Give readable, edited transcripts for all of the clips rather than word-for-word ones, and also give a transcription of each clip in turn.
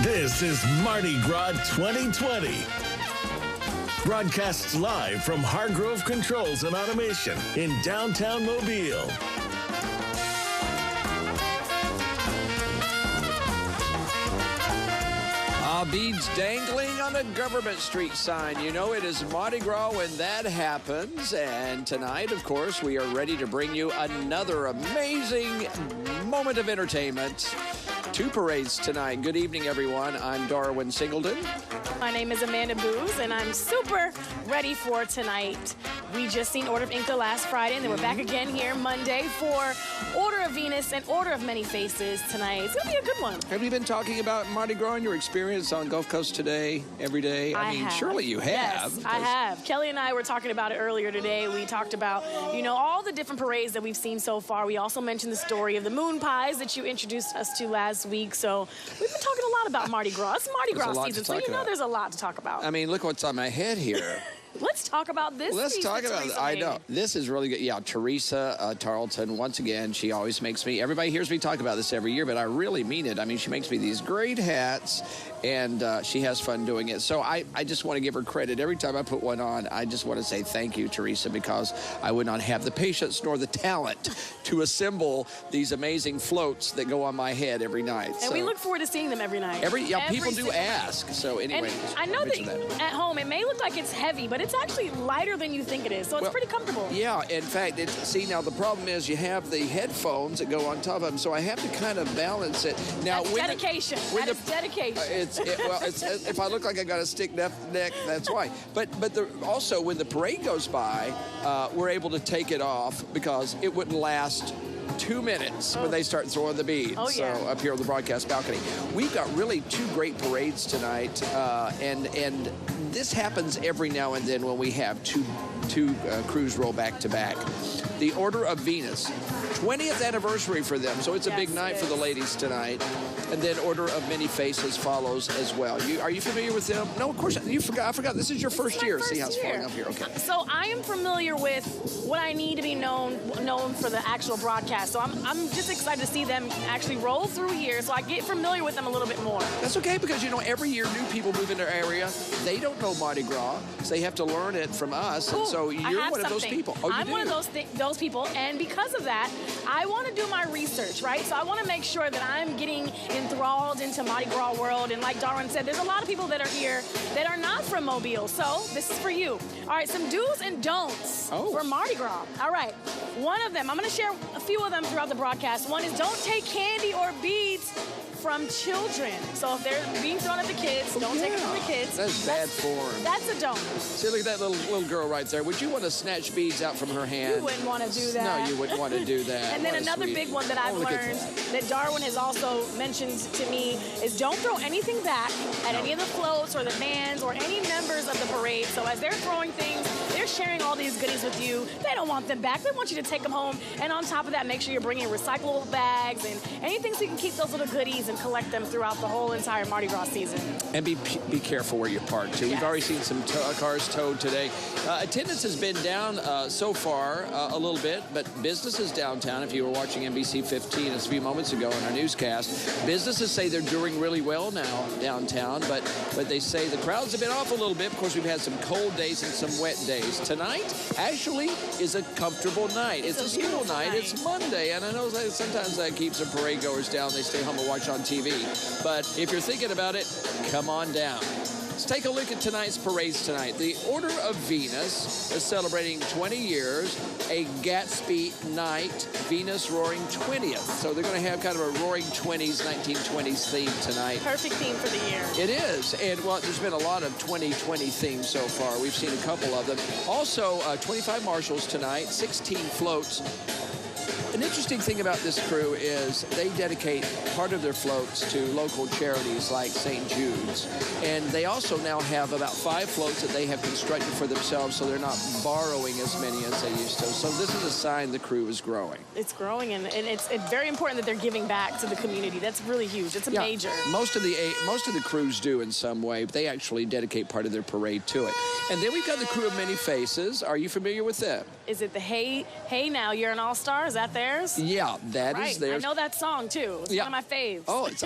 This is Mardi Gras 2020. Broadcasts live from Hargrove Controls and Automation in downtown Mobile. Beads dangling on a government street sign. You know it is Mardi Gras when that happens. And tonight, of course, we are ready to bring you another amazing moment of entertainment. 2 parades tonight. Good evening, everyone. I'm Darwin Singleton. My name is Amanda Booz, and I'm super ready for tonight. We just seen Order of Inca last Friday, and then we're back again here Monday for Order of Venus and Order of Many Faces tonight. It's going to be a good one. Have you been talking about Mardi Gras and your experience on Gulf Coast today, every day? I mean, have. Surely you have. Yes, I have. Kelly and I were talking about it earlier today. We talked about, you know, all the different parades that we've seen so far. We also mentioned the story of the moon pies that you introduced us to last week. So we've been talking a lot about Mardi Gras. It's Mardi Gras season, so you know there's a lot to talk about. I mean, look what's on my head here. Let's talk about this. Let's talk about it. I know. This is really good. Yeah, Teresa Tarleton, once again, she always makes me, everybody hears me talk about this every year, but I really mean it. I mean, she makes me these great hats, and she has fun doing it. So I just want to give her credit. Every time I put one on, I just want to say thank you, Teresa, because I would not have the patience nor the talent to assemble these amazing floats that go on my head every night. And we look forward to seeing them every night. People do ask. So anyway. And I know that at home, it may look like it's heavy, but it's actually lighter than you think it is, so it's pretty comfortable. Yeah, in fact, see, now the problem is you have the headphones that go on top of them, so I have to kind of balance it. Now, that's dedication. That is dedication. If I look like I got a stick neck, that's why. But also, when the parade goes by, we're able to take it off because it wouldn't last 2 minutes when they start throwing the beads. Oh, yeah. So up here on the broadcast balcony. We've got really 2 great parades tonight, and this happens every now and then when we have two crews roll back to back. The Order of Venus, 20th anniversary for them, so it's a big night for the ladies tonight. And then Order of Many Faces follows as well. Are you familiar with them? No, of course you forgot. I forgot. This is your first year. See how it's falling up here. Okay. So I am familiar with what I need to be known for the actual broadcast. So I'm just excited to see them actually roll through here, so I get familiar with them a little bit more. That's okay, because you know every year new people move into our area. They don't know Mardi Gras, so they have to learn it from us. And so you're one of those people. Oh, I'm one of those people, and because of that, I want to do my research, right? So I want to make sure that I'm getting enthralled into Mardi Gras world. And like Darwin said, there's a lot of people that are here that are not from Mobile. So this is for you. All right, some do's and don'ts for Mardi Gras. All right, one of them, I'm going to share a few of them throughout the broadcast. One is don't take candy or beads from children. So if they're being thrown at the kids, don't take them from the kids. That's bad form. That's a don't. See, look at that little girl right there. Would you want to snatch beads out from her hand? You wouldn't want to do that. No, you wouldn't want to do that. And then another big one that I've learned that Darwin has also mentioned to me is don't throw anything back at any of the floats or the bands or any members of the parade. So as they're throwing things, they're sharing all these goodies with you. They don't want them back. They want you to take them home. And on top of that, make sure you're bringing recyclable bags and anything so you can keep those little goodies and collect them throughout the whole entire Mardi Gras season. And be careful where you park, too. Yes. We've already seen some cars towed today. Attendance has been down so far a little bit, but businesses downtown, if you were watching NBC 15 a few moments ago in our newscast, businesses say they're doing really well now downtown, but they say the crowds have been off a little bit. Of course, we've had some cold days and some wet days. Tonight, actually, is a comfortable night. It's a school night. It's Monday, and I know that sometimes that keeps the parade goers down. They stay home and watch on TV. But if you're thinking about it, come on down. Let's take a look at tonight's parades tonight. The Order of Venus is celebrating 20 years, a Gatsby night, Venus Roaring 20th. So they're going to have kind of a Roaring 20s, 1920s theme tonight. Perfect theme for the year. It is. And, well, there's been a lot of 2020 themes so far. We've seen a couple of them. Also, 25 marshals tonight, 16 floats. An interesting thing about this crew is they dedicate part of their floats to local charities like St. Jude's. And they also now have about 5 floats that they have constructed for themselves, so they're not borrowing as many as they used to. So this is a sign the crew is growing. It's growing, and it's very important that they're giving back to the community. That's really huge. It's a major. Most of the crews do in some way. They actually dedicate part of their parade to it. And then we've got the Crew of Many Faces. Are you familiar with them? is it the Hey Now You're an All-Star? Is that theirs? Yeah, that is theirs. I know that song too. It's one of my faves. Oh, it's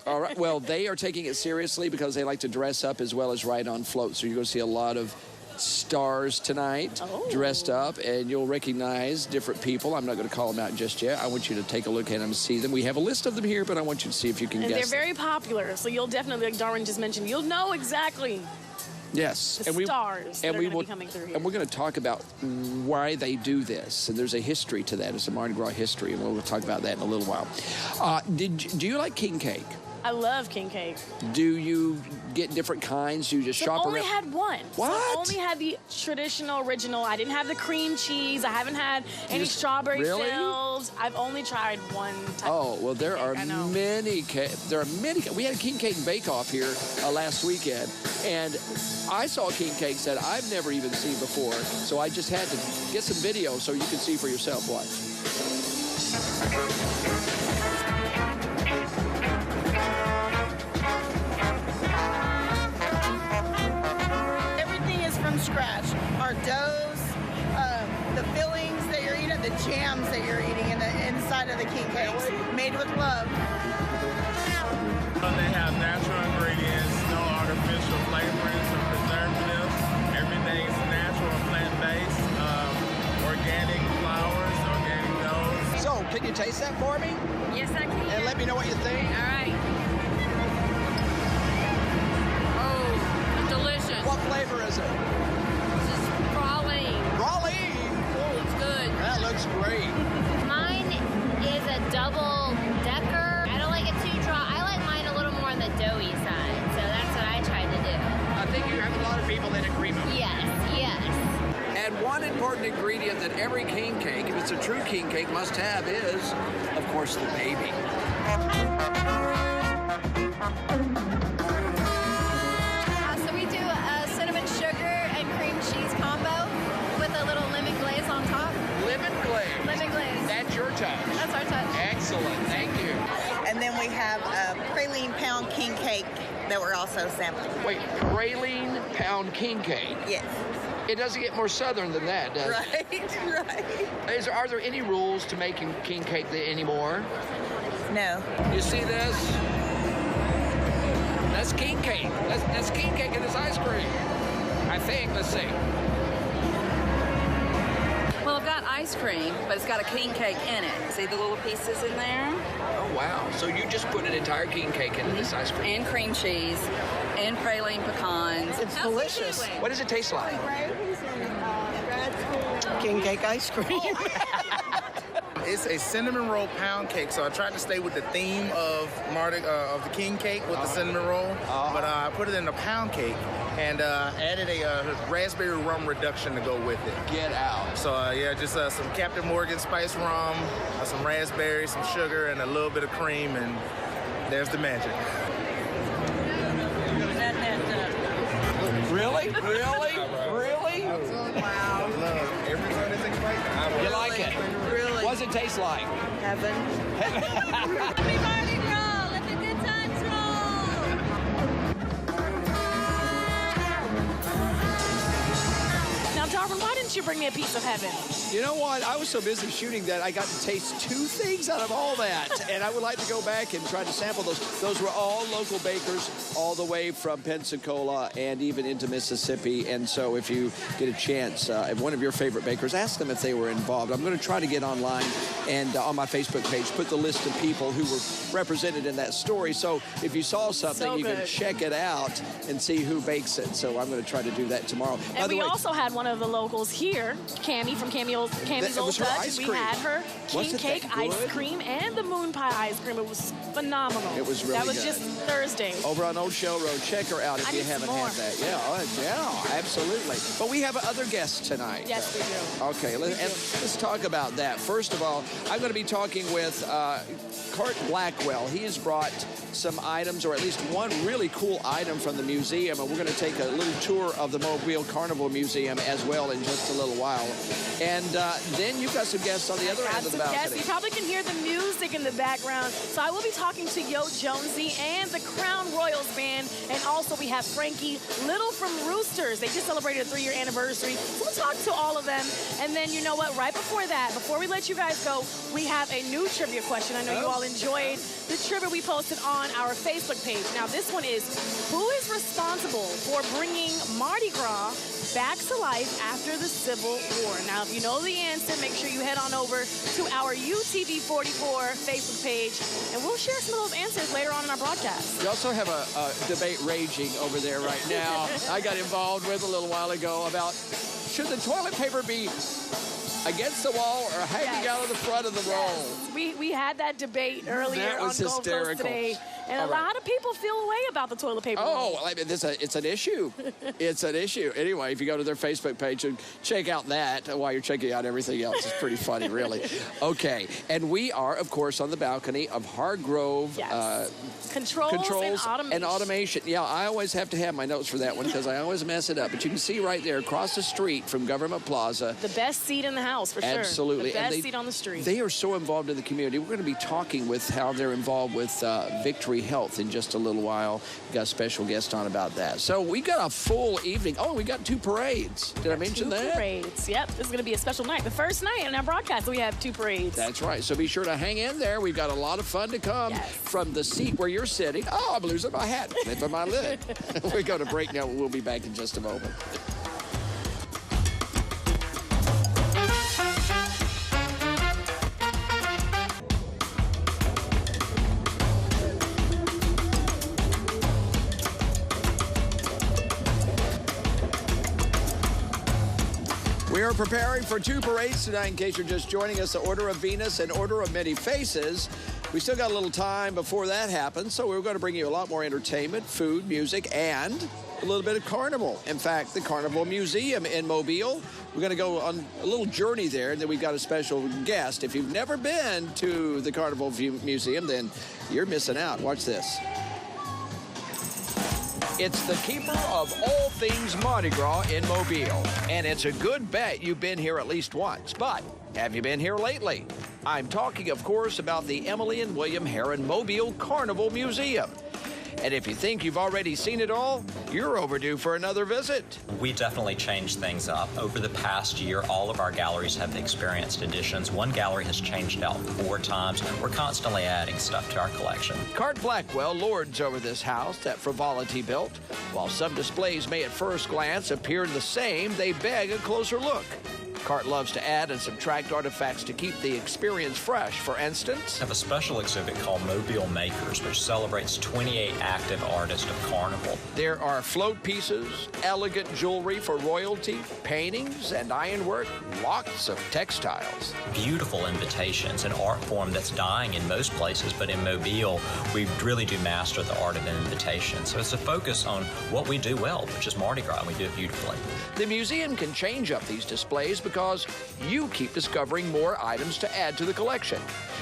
all right. Well, they are taking it seriously because they like to dress up as well as ride on floats. So you're going to see a lot of stars tonight dressed up, and you'll recognize different people. I'm not going to call them out just yet. I want you to take a look at them and see them. We have a list of them here, but I want you to see if you can guess. And they're very popular, so you'll definitely, like Darwin just mentioned, you'll know exactly. Yes, the stars that are going to be coming through here. And we're going to talk about why they do this. And there's a history to that. It's a Mardi Gras history, and we'll talk about that in a little while. Do you like king cake? I love king cake. Do you get different kinds? Do you just shop around? I only had one. What? So I only had the traditional original. I didn't have the cream cheese. I haven't had any strawberry fills. I've only tried one type. Oh, well, there are many. There are many. We had a king cake bake-off here last weekend, and I saw king cakes that I've never even seen before. So I just had to get some video so you can see for yourself. Watch. Scratch. Our doughs, the fillings that you're eating, the jams that you're eating in the inside of the king cakes, made with love. They have natural ingredients, no artificial flavorings or preservatives. Everything is natural and plant-based. Organic flours, organic doughs. So, can you taste that for me? Yes, I can. And let me know what you think. All right. Oh, it's delicious. What flavor is it? That looks great. Mine is a double decker. I don't like it too dry. I like mine a little more on the doughy side, so that's what I tried to do. I think you have a lot of people that agree with me. Yes, yes. And one important ingredient that every king cake, if it's a true king cake, must have is, of course, the baby. So we do a cinnamon sugar and cream cheese combo with a little lemon glaze on top. Lemon glaze. Lemon glaze. That's your touch. That's our touch. Excellent. Thank you. And then we have a praline pound king cake that we're also sampling. Wait, praline pound king cake? Yes. It doesn't get more southern than that, does it? Right. Are there any rules to making king cake anymore? No. You see this? That's king cake. That's king cake and it's ice cream. I think. Let's see. Well, I've got ice cream, but it's got a king cake in it. See the little pieces in there? Oh, wow. So you just put an entire king cake into this ice cream? And cream cheese, and praline pecans. It's delicious. What does it taste like? King cake ice cream. It's a cinnamon roll pound cake, so I tried to stay with the theme of the king cake with the cinnamon roll, but I put it in a pound cake and added a raspberry rum reduction to go with it. Get out. So yeah, just some Captain Morgan spice rum, some raspberry, some sugar, and a little bit of cream, and there's the magic. Really? Really? Really? Wow. Everyone is excited. You like it? Really? What does it taste like? Heaven. Happy Mardi Gras! Let the good times roll! Now, Darwin, why didn't you bring me a piece of heaven? You know what? I was so busy shooting that I got to taste 2 things out of all that. And I would like to go back and try to sample those. Those were all local bakers all the way from Pensacola and even into Mississippi. And so if you get a chance, if one of your favorite bakers, ask them if they were involved. I'm going to try to get online and on my Facebook page, put the list of people who were represented in that story. So if you saw something, you can check it out and see who bakes it. So I'm going to try to do that tomorrow. And we also had one of the locals here, Cammie from Cammie's Old Touch. We had her king cake ice cream and the moon pie ice cream. It was phenomenal. It was really That was good. just Thursday. Over on Old Shell Road. Check her out if you haven't had that. Yeah, absolutely. But we have other guests tonight. Yes, we do. Okay, let's talk about that. First of all, I'm going to be talking with Cart Blackwell. He has brought some items, or at least one really cool item from the museum, and we're going to take a little tour of the Mobile Carnival Museum as well in just just a little while. And then you've got some guests on the other end of the balcony. Yes, you probably can hear the music in the background. So I will be talking to Yo Jonesy and the Crown Royals Band. And also we have Frankie Little from Roosters. They just celebrated a 3-year anniversary. So we'll talk to all of them. And then you know what? Right before that, before we let you guys go, we have a new trivia question. I know you all enjoyed the trivia we posted on our Facebook page. Now this one is, who is responsible for bringing Mardi Gras back to life after the Civil War? Now, if you know the answer, make sure you head on over to our UTV44 Facebook page, and we'll share some of those answers later on in our broadcast. We also have a debate raging over there right now. I got involved with a little while ago about, should the toilet paper be against the wall or hanging out of the front of the roll? We had that debate earlier on Gold Coast today. And a lot of people feel a way about the toilet paper roll. Oh, I mean, it's an issue. It's an issue. Anyway, if you go to their Facebook page and check out that while you're checking out everything else, it's pretty funny, really. Okay, and we are, of course, on the balcony of Hargrove. Yes. Controls and automation. Yeah, I always have to have my notes for that one because I always mess it up. But you can see right there across the street from Government Plaza. The best seat in the house, for sure. Absolutely. The best seat on the street. They are so involved in the community. We're going to be talking with how they're involved with Victory Health in just a little while. We've got a special guest on about that. So we got a full evening. Oh, we got 2 parades. Did I mention that? 2 parades. Yep. This is going to be a special night. The first night in our broadcast, we have 2 parades. That's right. So be sure to hang in there. We've got a lot of fun to come from the seat where you're sitting. Oh, I'm losing my hat. Flipping my lid. We go to break now. We'll be back in just a moment. We are preparing for 2 parades tonight, in case you're just joining us, the Order of Venus and Order of Many Faces. We still got a little time before that happens, so we're going to bring you a lot more entertainment, food, music, and a little bit of carnival. In fact, the Carnival Museum in Mobile. We're going to go on a little journey there, and then we've got a special guest. If you've never been to the Carnival Museum, then you're missing out. Watch this. It's the keeper of all things Mardi Gras in Mobile. And it's a good bet you've been here at least once. But have you been here lately? I'm talking, of course, about the Emily and William Herron Mobile Carnival Museum. And if you think you've already seen it all, you're overdue for another visit. We definitely changed things up. Over the past year, all of our galleries have experienced additions. One gallery has changed out 4 times. We're constantly adding stuff to our collection. Cart Blackwell lords over this house that Frivolity built. While some displays may at first glance appear the same, they beg a closer look. Cart loves to add and subtract artifacts to keep the experience fresh. For instance, I have a special exhibit called Mobile Makers, which celebrates 28 active artists of Carnival. There are float pieces, elegant jewelry for royalty, paintings and ironwork, lots of textiles. Beautiful invitations, an art form that's dying in most places, but in Mobile, we really do master the art of an invitation. So it's a focus on what we do well, which is Mardi Gras, and we do it beautifully. The museum can change up these displays because you keep discovering more items to add to the collection.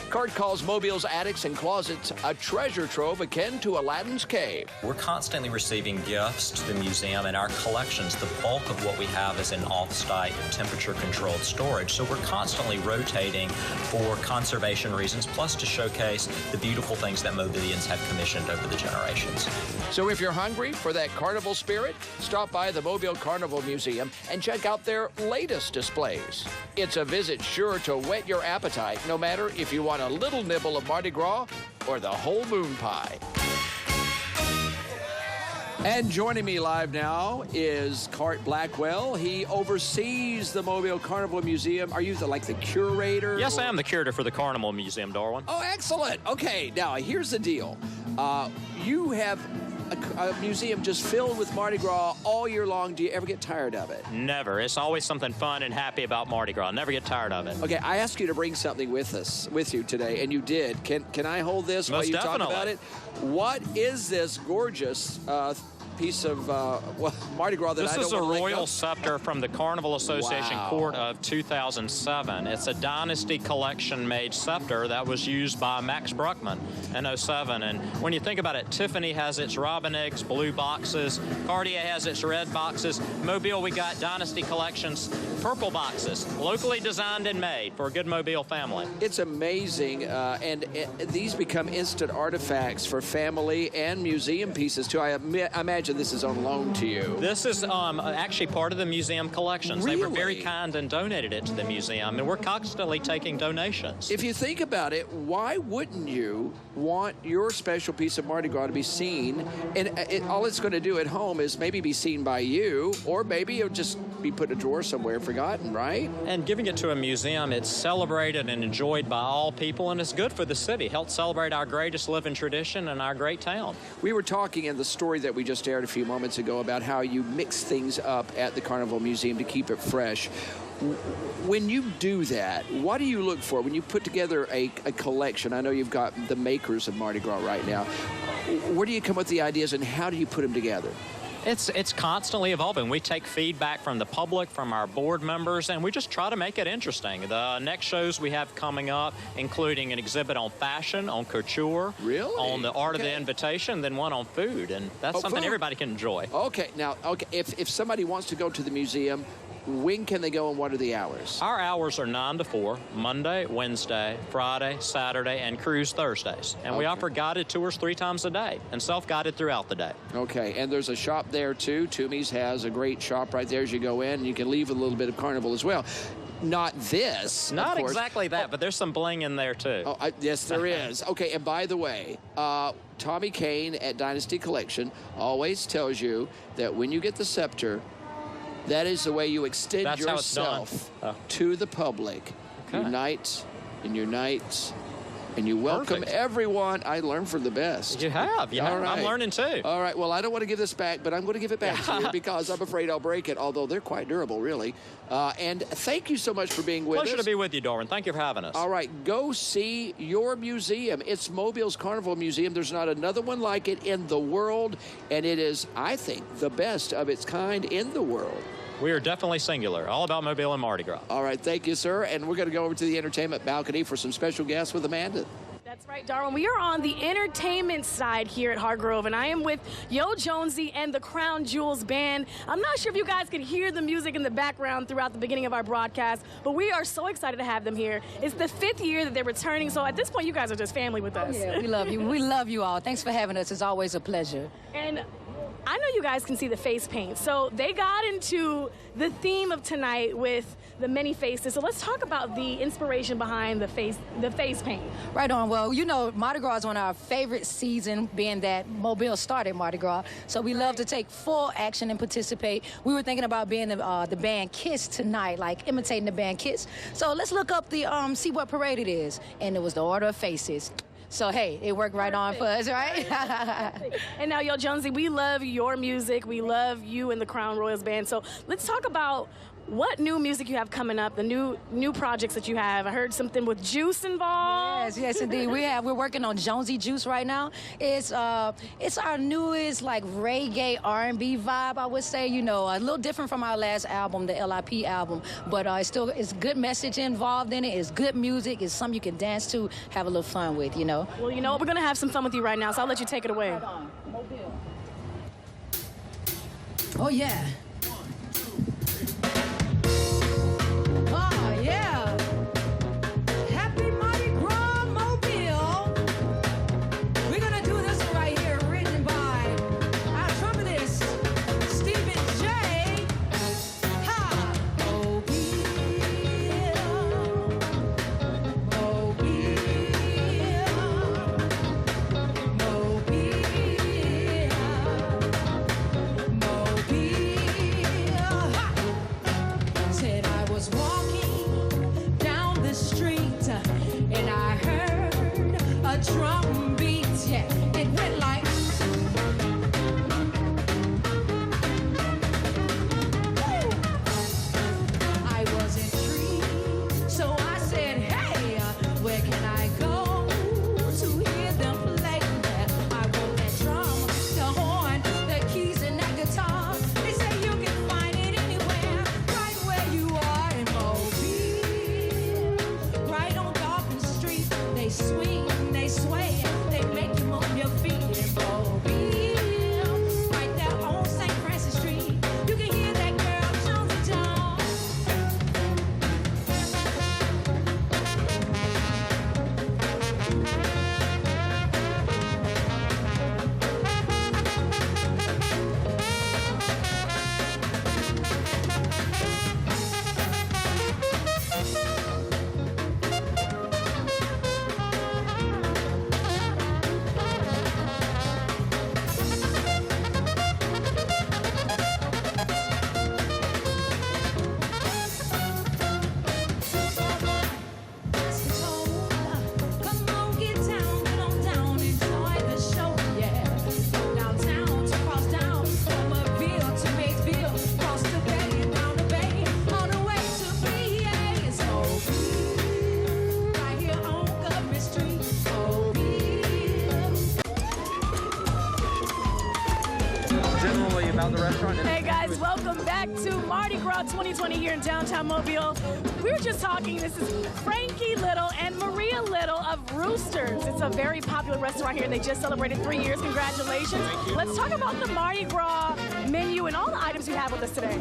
Cart calls Mobile's attics and closets a treasure trove akin to Aladdin's cave. We're constantly receiving gifts to the museum, and our collections, the bulk of what we have is in off-site, temperature-controlled storage. So we're constantly rotating for conservation reasons, plus to showcase the beautiful things that Mobilians have commissioned over the generations. So if you're hungry for that carnival spirit, stop by the Mobile Carnival Museum and check out their latest displays. It's a visit sure to whet your appetite, no matter if you want a little nibble of Mardi Gras or the whole moon pie. And joining me live now is Cart Blackwell. He oversees the Mobile Carnival Museum. Are you the curator? Yes, I am the curator for the Carnival Museum, Darwin. Oh, excellent. Okay, now here's the deal. You have a museum just filled with Mardi Gras all year long. Do you ever get tired of it? Never. It's always something fun and happy about Mardi Gras. Never get tired of it. Okay, I asked you to bring something with you today, and you did. Can I hold this while you talk about it? What is this gorgeous piece of Mardi Gras that I don't This is a want to let royal go? scepter from the Carnival Association Wow. Court of 2007. It's a dynasty collection-made scepter that was used by Max Bruckman in 07. And when you think about it, Tiffany has its robin eggs, blue boxes. Cartier has its red boxes. Mobile, we got Dynasty Collections, purple boxes, locally designed and made for a good Mobile family. It's amazing, and these become instant artifacts for family and museum pieces, too. I imagine this is on loan to you. This is actually part of the museum collections. Really? They were very kind and donated it to the museum, and we're constantly taking donations. If you think about it, why wouldn't you want your special piece of Mardi Gras to be seen? And all it's going to do at home is maybe be seen by you, or maybe it'll just be put in a drawer somewhere forgotten, right? And giving it to a museum, it's celebrated and enjoyed by all people, and it's good for the city. Helps celebrate our greatest living tradition and our great town. We were talking in the story that we just aired a few moments ago about how you mix things up at the Carnival Museum to keep it fresh. When you do that, what do you look for when you put together a collection? I know you've got the makers of Mardi Gras right now. Where do you come up with the ideas, and how do you put them together? It's constantly evolving. We take feedback from the public, from our board members, and we just try to make it interesting. The next shows we have coming up, including an exhibit on fashion, on couture, really? On the art of the invitation, then one on food, and that's something food. everybody can enjoy. Okay, now, if somebody wants to go to the museum, when can they go and what are the hours? Our hours are 9 to 4, Monday, Wednesday, Friday, Saturday, and cruise Thursdays. And we offer guided tours 3 times a day and self-guided throughout the day. Okay, and there's a shop there too. Toomey's has a great shop right there as you go in, and you can leave with a little bit of Carnival as well. Not this, Not of course. exactly that, but there's some bling in there too. Yes, there is. Okay, and by the way, Tommy Kane at Dynasty Collection always tells you that when you get the scepter, that is the way you extend That's how it's done. yourself to the public. Okay. Unite in your night, and you welcome Perfect. everyone. I learned from the best. You have. You All have. right. I'm learning too. All right, well, I don't want to give this back, but I'm going to give it back to you because I'm afraid I'll break it, although they're quite durable, really. And thank you so much for being with us. Pleasure to be with you, Darwin. Thank you for having us. All right, go see your museum. It's Mobile's Carnival Museum. There's not another one like it in the world, and it is, I think, the best of its kind in the world. We are definitely singular. All about Mobile and Mardi Gras. All right, thank you, sir. And we're going to go over to the entertainment balcony for some special guests with Amanda. That's right, Darwin. We are on the entertainment side here at Hargrove, and I am with Yo Jonesy and the Crown Jewels Band. I'm not sure if you guys can hear the music in the background throughout the beginning of our broadcast, but we are so excited to have them here. It's the 5th year that they're returning, so at this point, you guys are just family with us. Yeah, we love you. We love you all. Thanks for having us. It's always a pleasure. And I know you guys can see the face paint. So they got into the theme of tonight with the many faces. So let's talk about the inspiration behind the face paint. Right on. Well, you know, Mardi Gras is one of our favorite seasons, being that Mobile started Mardi Gras. So we love to take full action and participate. We were thinking about being the band Kiss tonight, like imitating the band Kiss. So let's look up the see what parade it is. And it was the Order of Faces. So, hey, it worked right on for us, right? And now, Yo Jonesy, we love your music. We love you and the Crown Royals Band. So let's talk about what new music you have coming up, the new projects that you have. I heard something with Juice involved. Yes, indeed. We're working on Jonesy Juice right now. It's our newest like reggae R&B vibe, I would say. You know, a little different from our last album, the LIP album, but it's good message involved in it. It's good music. It's something you can dance to, have a little fun with. You know. Well, you know what? We're gonna have some fun with you right now, so I'll let you take it away. Right on. Mobile. Oh yeah. Oh, yeah. Happy Mardi Gras, Mobile. We're going to do this one right here, written by our trumpetist, Stephen J. Ha! Mobile. Mobile. Mobile. about the restaurant. Hey guys, welcome back to Mardi Gras 2020 here in downtown Mobile. We were just talking, this is Frankie Little and Maria Little of Roosters. It's a very popular restaurant here. They just celebrated 3 years. Congratulations. Let's talk about the Mardi Gras menu and all the items you have with us today.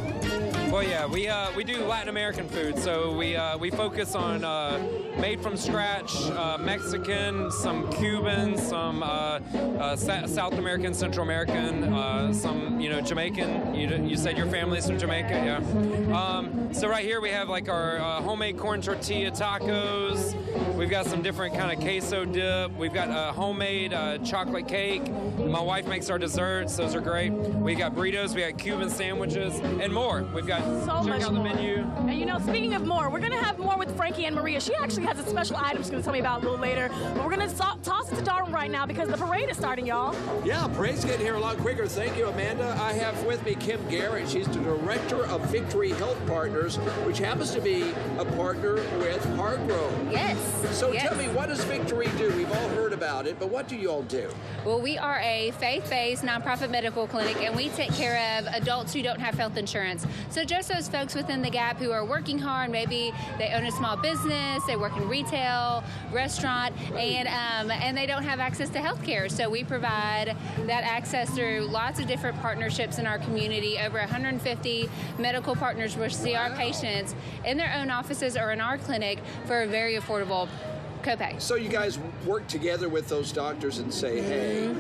Well, yeah, we do Latin American food, so we focus on made from scratch Mexican, some Cuban, some South American, Central American, some Jamaican. You said your family's from Jamaica, yeah. So right here we have like our homemade corn tortilla tacos. We've got some different kind of queso dip. We've got a homemade chocolate cake. My wife makes our desserts; those are great. We got burritos, we got Cuban sandwiches, and more. We've got so check much out the more. menu. And speaking of more, we're gonna have more with Frankie and Maria. She actually has a special item she's gonna tell me about a little later. But we're gonna toss it to Darwin right now because the parade is starting, y'all. Yeah, parade's getting here a lot quicker. Thank you, Amanda. I have with me Kim Garrett. She's the director of Victory Health Partners, which happens to be a partner with Hargrove. Yes. So yes. tell me, what does Victory do? We've all heard about it, but what do you all do? Well, we are a faith-based nonprofit medical clinic, and we take care of adults who don't have health insurance. So just those folks within the gap who are working hard, maybe they own a small business, they work in retail, restaurant, and they don't have access to health care. So we provide that access through lots of different partnerships in our community. Over 150 medical partners will see our patients in their own offices or in our clinic for a very affordable copay. So you guys work together with those doctors and say, hey,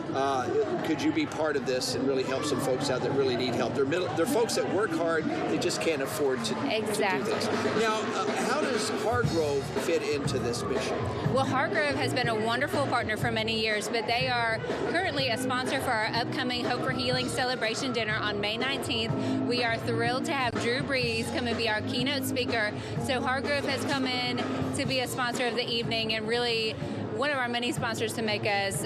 could you be part of this and really help some folks out that really need help? They're folks that work hard, they just can't afford to, exactly. to do this. Now, how does Hargrove fit into this mission? Well, Hargrove has been a wonderful partner for many years, but they are currently a sponsor for our upcoming Hope for Healing celebration dinner on May 19th. We are thrilled to have Drew Brees come and be our keynote speaker. So Hargrove has come in to be a sponsor of the evening and really one of our many sponsors to make us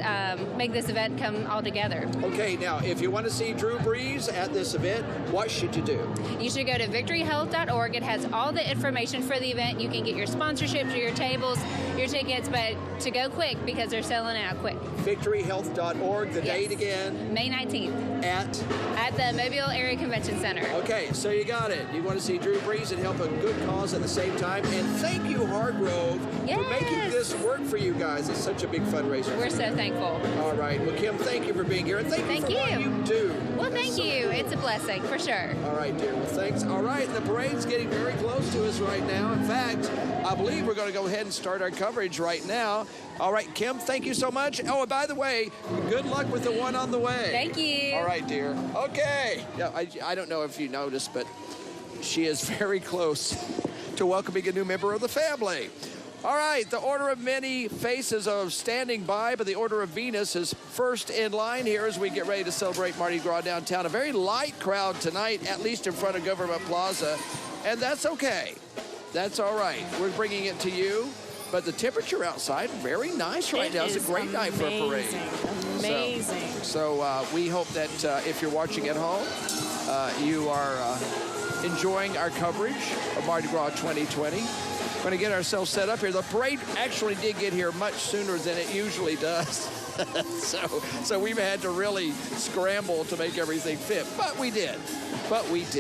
make this event come all together. Okay, now if you want to see Drew Brees at this event, what should you do? You should go to victoryhealth.org. It has all the information for the event. You can get your sponsorships, your tables, your tickets, but to go quick because they're selling out quick. Victoryhealth.org, the date again? May 19th. At the Mobile Area Convention Center. Okay, so you got it. You want to see Drew Brees and help a good cause at the same time. And thank you, Hargrove, for making this work for you guys. It's such a big fundraiser. We're so thankful. All right. Well, Kim, thank you for being here. And thank you for what you do. Well, thank you. It's a blessing, for sure. All right, dear. Well, thanks. All right. The parade's getting very close to us right now. In fact, I believe we're going to go ahead and start our coverage right now. All right, Kim, thank you so much. Oh, and by the way, good luck with the one on the way. Thank you. All right, dear. Okay. Yeah, I don't know if you noticed, but she is very close to welcoming a new member of the family. All right, the Order of Many Faces are standing by, but the Order of Venus is first in line here as we get ready to celebrate Mardi Gras downtown. A very light crowd tonight, at least in front of Government Plaza, and that's okay. That's all right. We're bringing it to you, but the temperature outside, very nice right now. It's a great night for a parade. Amazing. So we hope that if you're watching at home, you are enjoying our coverage of Mardi Gras 2020. We're going to get ourselves set up here. The parade actually did get here much sooner than it usually does. so we've had to really scramble to make everything fit, but we did.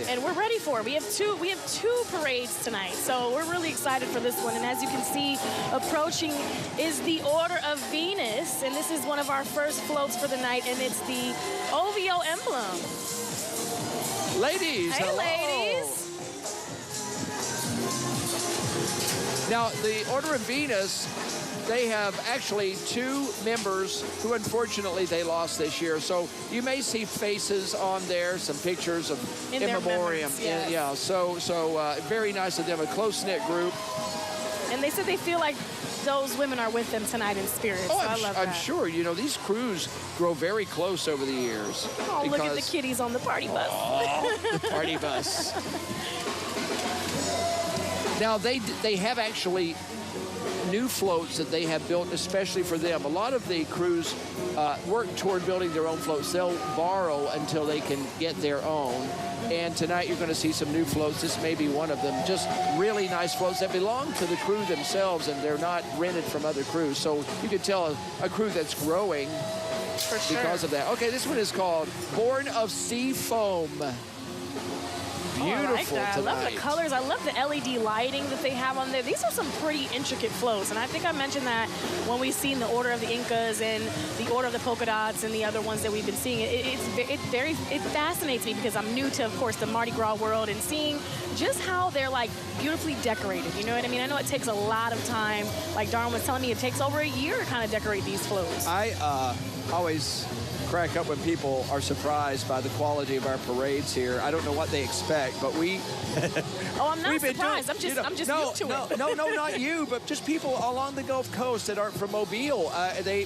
And we're ready for it. We have two parades tonight, so we're really excited for this one. And as you can see, approaching is the Order of Venus, and this is one of our first floats for the night, and it's the OVO emblem. Ladies, hey, hello. ladies. Now, the Order of Venus, they have actually two members who unfortunately they lost this year. So you may see faces on there, some pictures of in memoriam. Yes. Yeah, so very nice of them, a close-knit group. And they said they feel like those women are with them tonight in spirit. Oh, so I love that. I'm sure. You know, these crews grow very close over the years. Oh, look at the kiddies on the party bus. Oh, the party bus. Now, they have actually new floats that they have built especially for them. A lot of the crews work toward building their own floats. They'll borrow until they can get their own. And tonight you're going to see some new floats. This may be one of them. Just really nice floats that belong to the crew themselves, and they're not rented from other crews. So you could tell a crew that's growing For sure. because of that. Okay, this one is called Born of Sea Foam. Beautiful I like that. tonight. I love the colors. I love the LED lighting that they have on there. These are some pretty intricate floats, and I think I mentioned that when we've seen the Order of the Incas and the Order of the Polka Dots and the other ones that we've been seeing. It fascinates me because I'm new to, of course, the Mardi Gras world and seeing just how they're like beautifully decorated. You know what I mean? I know it takes a lot of time. Like Darwin was telling me, it takes over a year to kind of decorate these floats. I always crack up when people are surprised by the quality of our parades here. I don't know what they expect, but we... Oh, I'm not surprised. I'm just new to it. No, not you, but just people along the Gulf Coast that aren't from Mobile.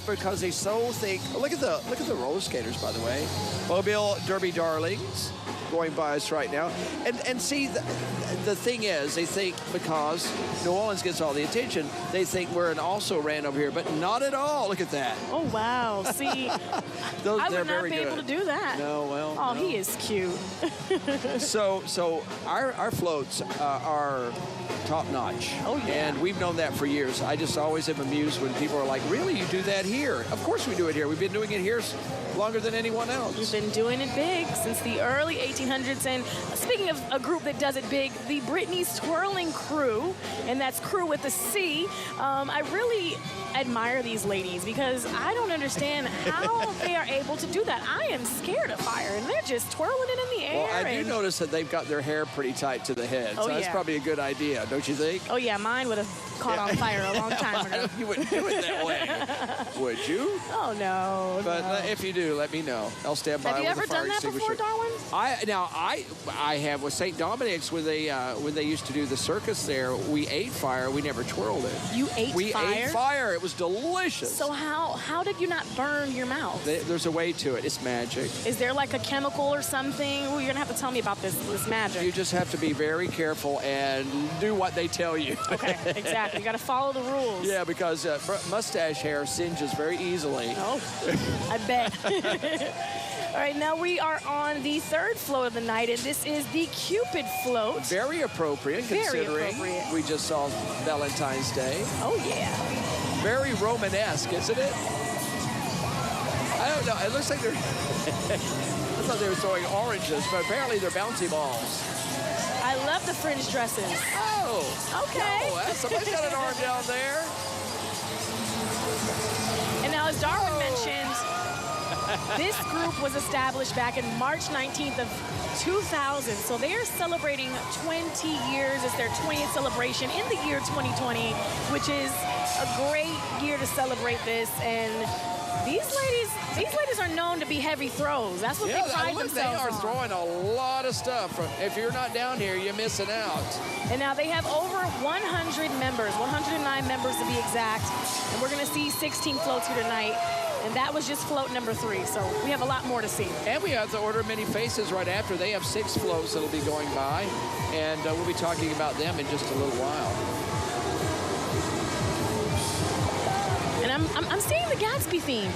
Because they so think... Look at the roller skaters, by the way. Mobile Derby darlings going by us right now. And see, the thing is, they think because New Orleans gets all the attention, they think we're an also-ran over here, but not at all. Look at that. Oh, wow. See, I would not be able to do that. No, well, Oh, no. he is cute. So our floats are top-notch. Oh, yeah. And we've known that for years. I just always am amused when people are like, really, you do that here? Of course we do it here. We've been doing it here longer than anyone else. We've been doing it big since the early 1800s. And speaking of a group that does it big, the Brittany's Twirling Crew, and that's crew with a C. I really admire these ladies because I don't understand how they are able to do that. I am scared of fire, and they're just twirling it in the air. Well, I do notice that they've got their hair pretty tight to the head, so that's probably a good idea, don't you think? Oh, yeah, mine would have caught on fire a long time ago. You wouldn't do it that way, would you? Oh, no. But if you do, let me know. I'll stand by with a fire extinguisher. Have you ever done that before, Darwin? I have with St. Dominic's when they used to do the circus there. We ate fire. We never twirled it. You ate fire? We ate fire. It was delicious. So how did you not burn your mouth? There's a way to it. It's magic. Is there like a chemical or something? Ooh, you're gonna have to tell me about this magic. You just have to be very careful and do what they tell you. Okay, exactly. You got to follow the rules. Yeah, because mustache hair singes very easily. Oh, I bet. All right, now we are on the third float of the night, and this is the Cupid float. Very appropriate, considering we just saw Valentine's Day. Oh, yeah. Very Romanesque, isn't it? I don't know. It looks like they're... I thought they were throwing oranges, but apparently they're bouncy balls. I love the fringe dresses. Oh. Okay. No, somebody's got an arm down there. And now, as Darwin mentioned, this group was established back in March 19th of 2000. So they are celebrating 20 years. It's their 20th celebration in the year 2020, which is a great year to celebrate this. And these ladies are known to be heavy throws. That's what they pride themselves on. They are throwing a lot of stuff. If you're not down here, you're missing out. And now they have over 100 members, 109 members to be exact. And we're going to see 16 floats here tonight. And that was just float number 3. So we have a lot more to see. And we have the Order of Many Faces right after. They have 6 floats that'll be going by. And we'll be talking about them in just a little while. And I'm seeing the Gatsby theme.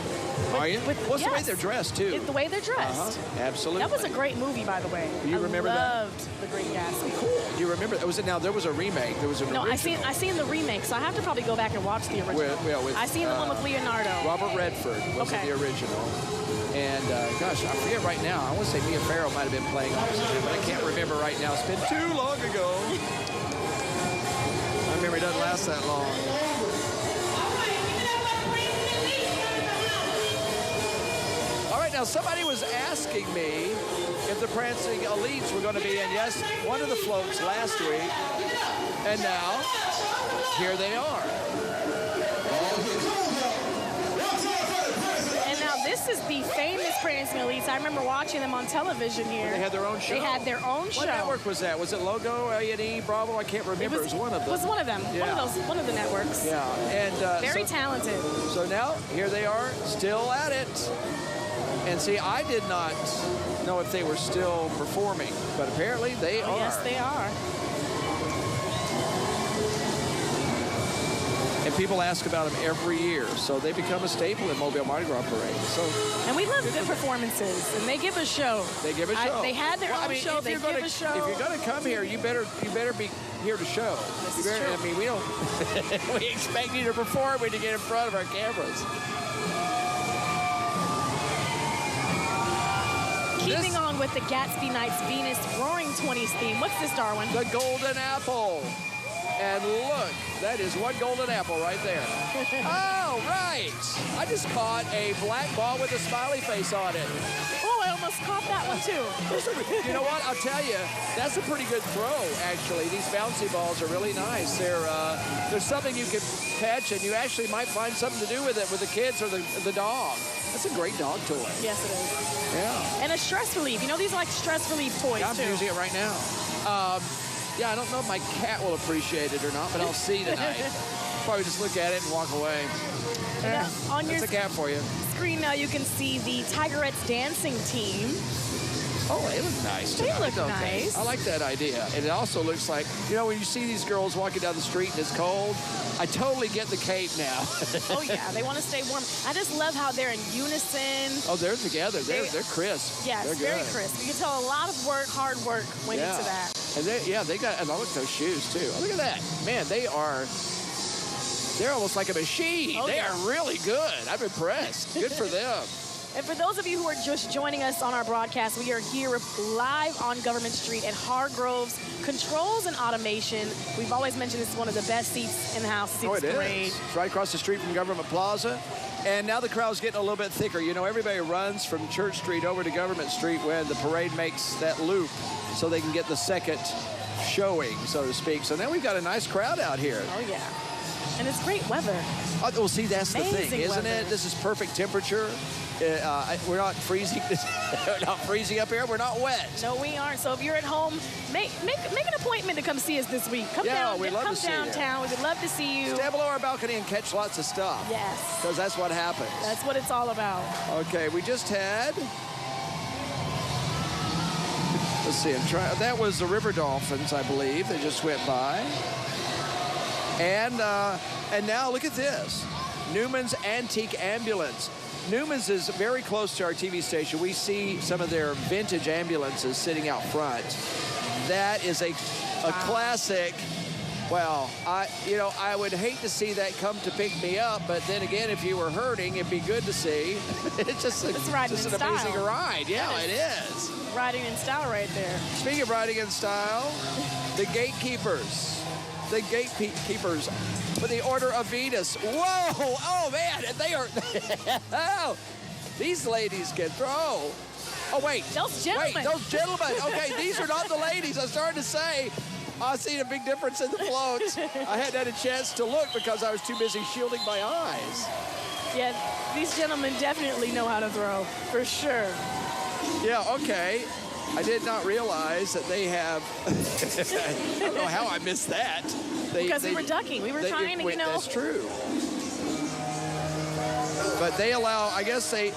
Are you? What's the way they're dressed, too? It's the way they're dressed. Absolutely. That was a great movie, by the way. You remember that? I loved The Great Gatsby. Cool. You remember? There was a remake. There was an original. I seen the remake, so I have to probably go back and watch the original. I seen the one with Leonardo. Robert Redford was the original. And, gosh, I forget right now. I want to say Mia Farrow might have been playing opposite him, but I can't remember right now. It's been too long ago. My memory doesn't last that long. All right, now somebody was asking me if the Prancing Elites were going to be in, yes, one of the floats last week. And now, here they are. And now this is the famous Prancing Elites. I remember watching them on television here. They had their own show. They had their own show. What network was that? Was it Logo, A&E, Bravo? I can't remember. It was one of them. It was one of them. Yeah. One of the networks. Yeah. And very talented. So now, here they are, still at it. And see, I did not know if they were still performing, but apparently they are. Yes, they are. And people ask about them every year, so they become a staple in Mobile Mardi Gras Parade. And we love good performances, and they give a show. They give a show. They had their own show. They give a show. If you're going to come here, you better be here to show. This is true. I mean, we don't. We expect you to perform when you get in front of our cameras. Keeping on with the Gatsby Nights Venus Roaring 20s theme. What's this, Darwin? The golden apple. And look, that is one golden apple right there. Oh, right. I just caught a black ball with a smiley face on it. Oh, I almost caught that one, too. You know what? I'll tell you, that's a pretty good throw, actually. These bouncy balls are really nice. There's something you can catch, and you actually might find something to do with it with the kids or the dog. That's a great dog toy. Yes, it is. Yeah. And a stress relief. You know, these are like stress relief toys, I'm too. using it right now. Yeah, I don't know if my cat will appreciate it or not, but I'll see tonight. Probably just look at it and walk away. On your That's a cat for you. Screen now, you can see the Tigerettes dancing team. Oh, they look nice They tonight, look don't nice. I like that idea. And it also looks like, you know, when you see these girls walking down the street and it's cold, I totally get the cape now. Oh, yeah, they want to stay warm. I just love how they're in unison. Oh, they're together. They're crisp. Yes, they're very good. crisp. You can tell a lot of work, hard work went into that. And they got, and I look at those shoes too. Oh, look at that. Man, they're almost like a machine. Oh, they are really good. I'm impressed. Good for them. And for those of you who are just joining us on our broadcast, we are here live on Government Street at Hargrove's Controls and Automation. We've always mentioned this is one of the best seats in the house since the parade. It's right across the street from Government Plaza. And now the crowd's getting a little bit thicker. You know, everybody runs from Church Street over to Government Street when the parade makes that loop so they can get the second showing, so to speak. So now we've got a nice crowd out here. Oh, yeah. And it's great weather. Oh, well, see, that's the thing, Amazing isn't weather. it? This is perfect temperature. We're not freezing. We're not freezing up here. We're not wet. No, we aren't. So if you're at home, make an appointment to come see us this week. Come we'd love to see you. downtown. We would love to see you. Stand below our balcony and catch lots of stuff. Yes. Because that's what happens. That's what it's all about. Okay, we just had. Let's see. That was the River Dolphins, I believe. They just went by. And now look at this. Newman's Antique Ambulance. Newman's is very close to our TV station. We see some of their vintage ambulances sitting out front. That is a classic. Well, I would hate to see that come to pick me up, but then again, if you were hurting, it'd be good to see. It's just an amazing ride. Yeah, it is. Riding in style right there. Speaking of riding in style, the gatekeepers. The gatekeepers with the Order of Venus. Whoa! Oh, man, they are... Oh, these ladies can throw. Oh, wait. Those gentlemen. Wait, those gentlemen. Okay, these are not the ladies. I started to say, I've seen a big difference in the floats. I hadn't had a chance to look because I was too busy shielding my eyes. Yeah, these gentlemen definitely know how to throw, for sure. Yeah, okay. I did not realize that they have... I don't know how I missed that. Because we were ducking. We were trying to, you know... That's true. But they allow, I guess I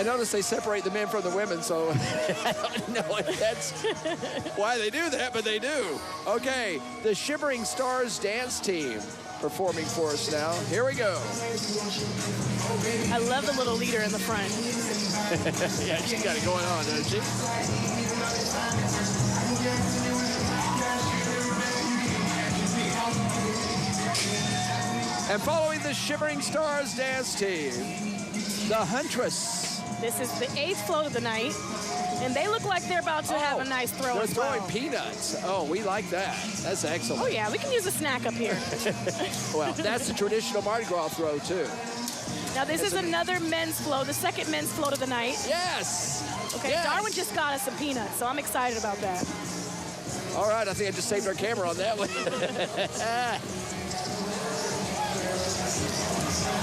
noticed they separate the men from the women, so I don't know if that's why they do that, but they do. Okay, the Shivering Stars dance team performing for us now. Here we go. I love the little leader in the front. Yeah, she's got it going on, doesn't she? And following the Shivering Stars dance team, the Huntress. This is the 8th float of the night, and they look like they're about to have a nice throw They're as well. throwing peanuts. Oh, we like that. That's excellent. Oh, yeah, we can use a snack up here. Well, that's the traditional Mardi Gras throw, too. Now, this is another men's float, the second men's float of the night. Yes! Okay, yes. Darwin just got us some peanuts, so I'm excited about that. All right, I think I just saved our camera on that one.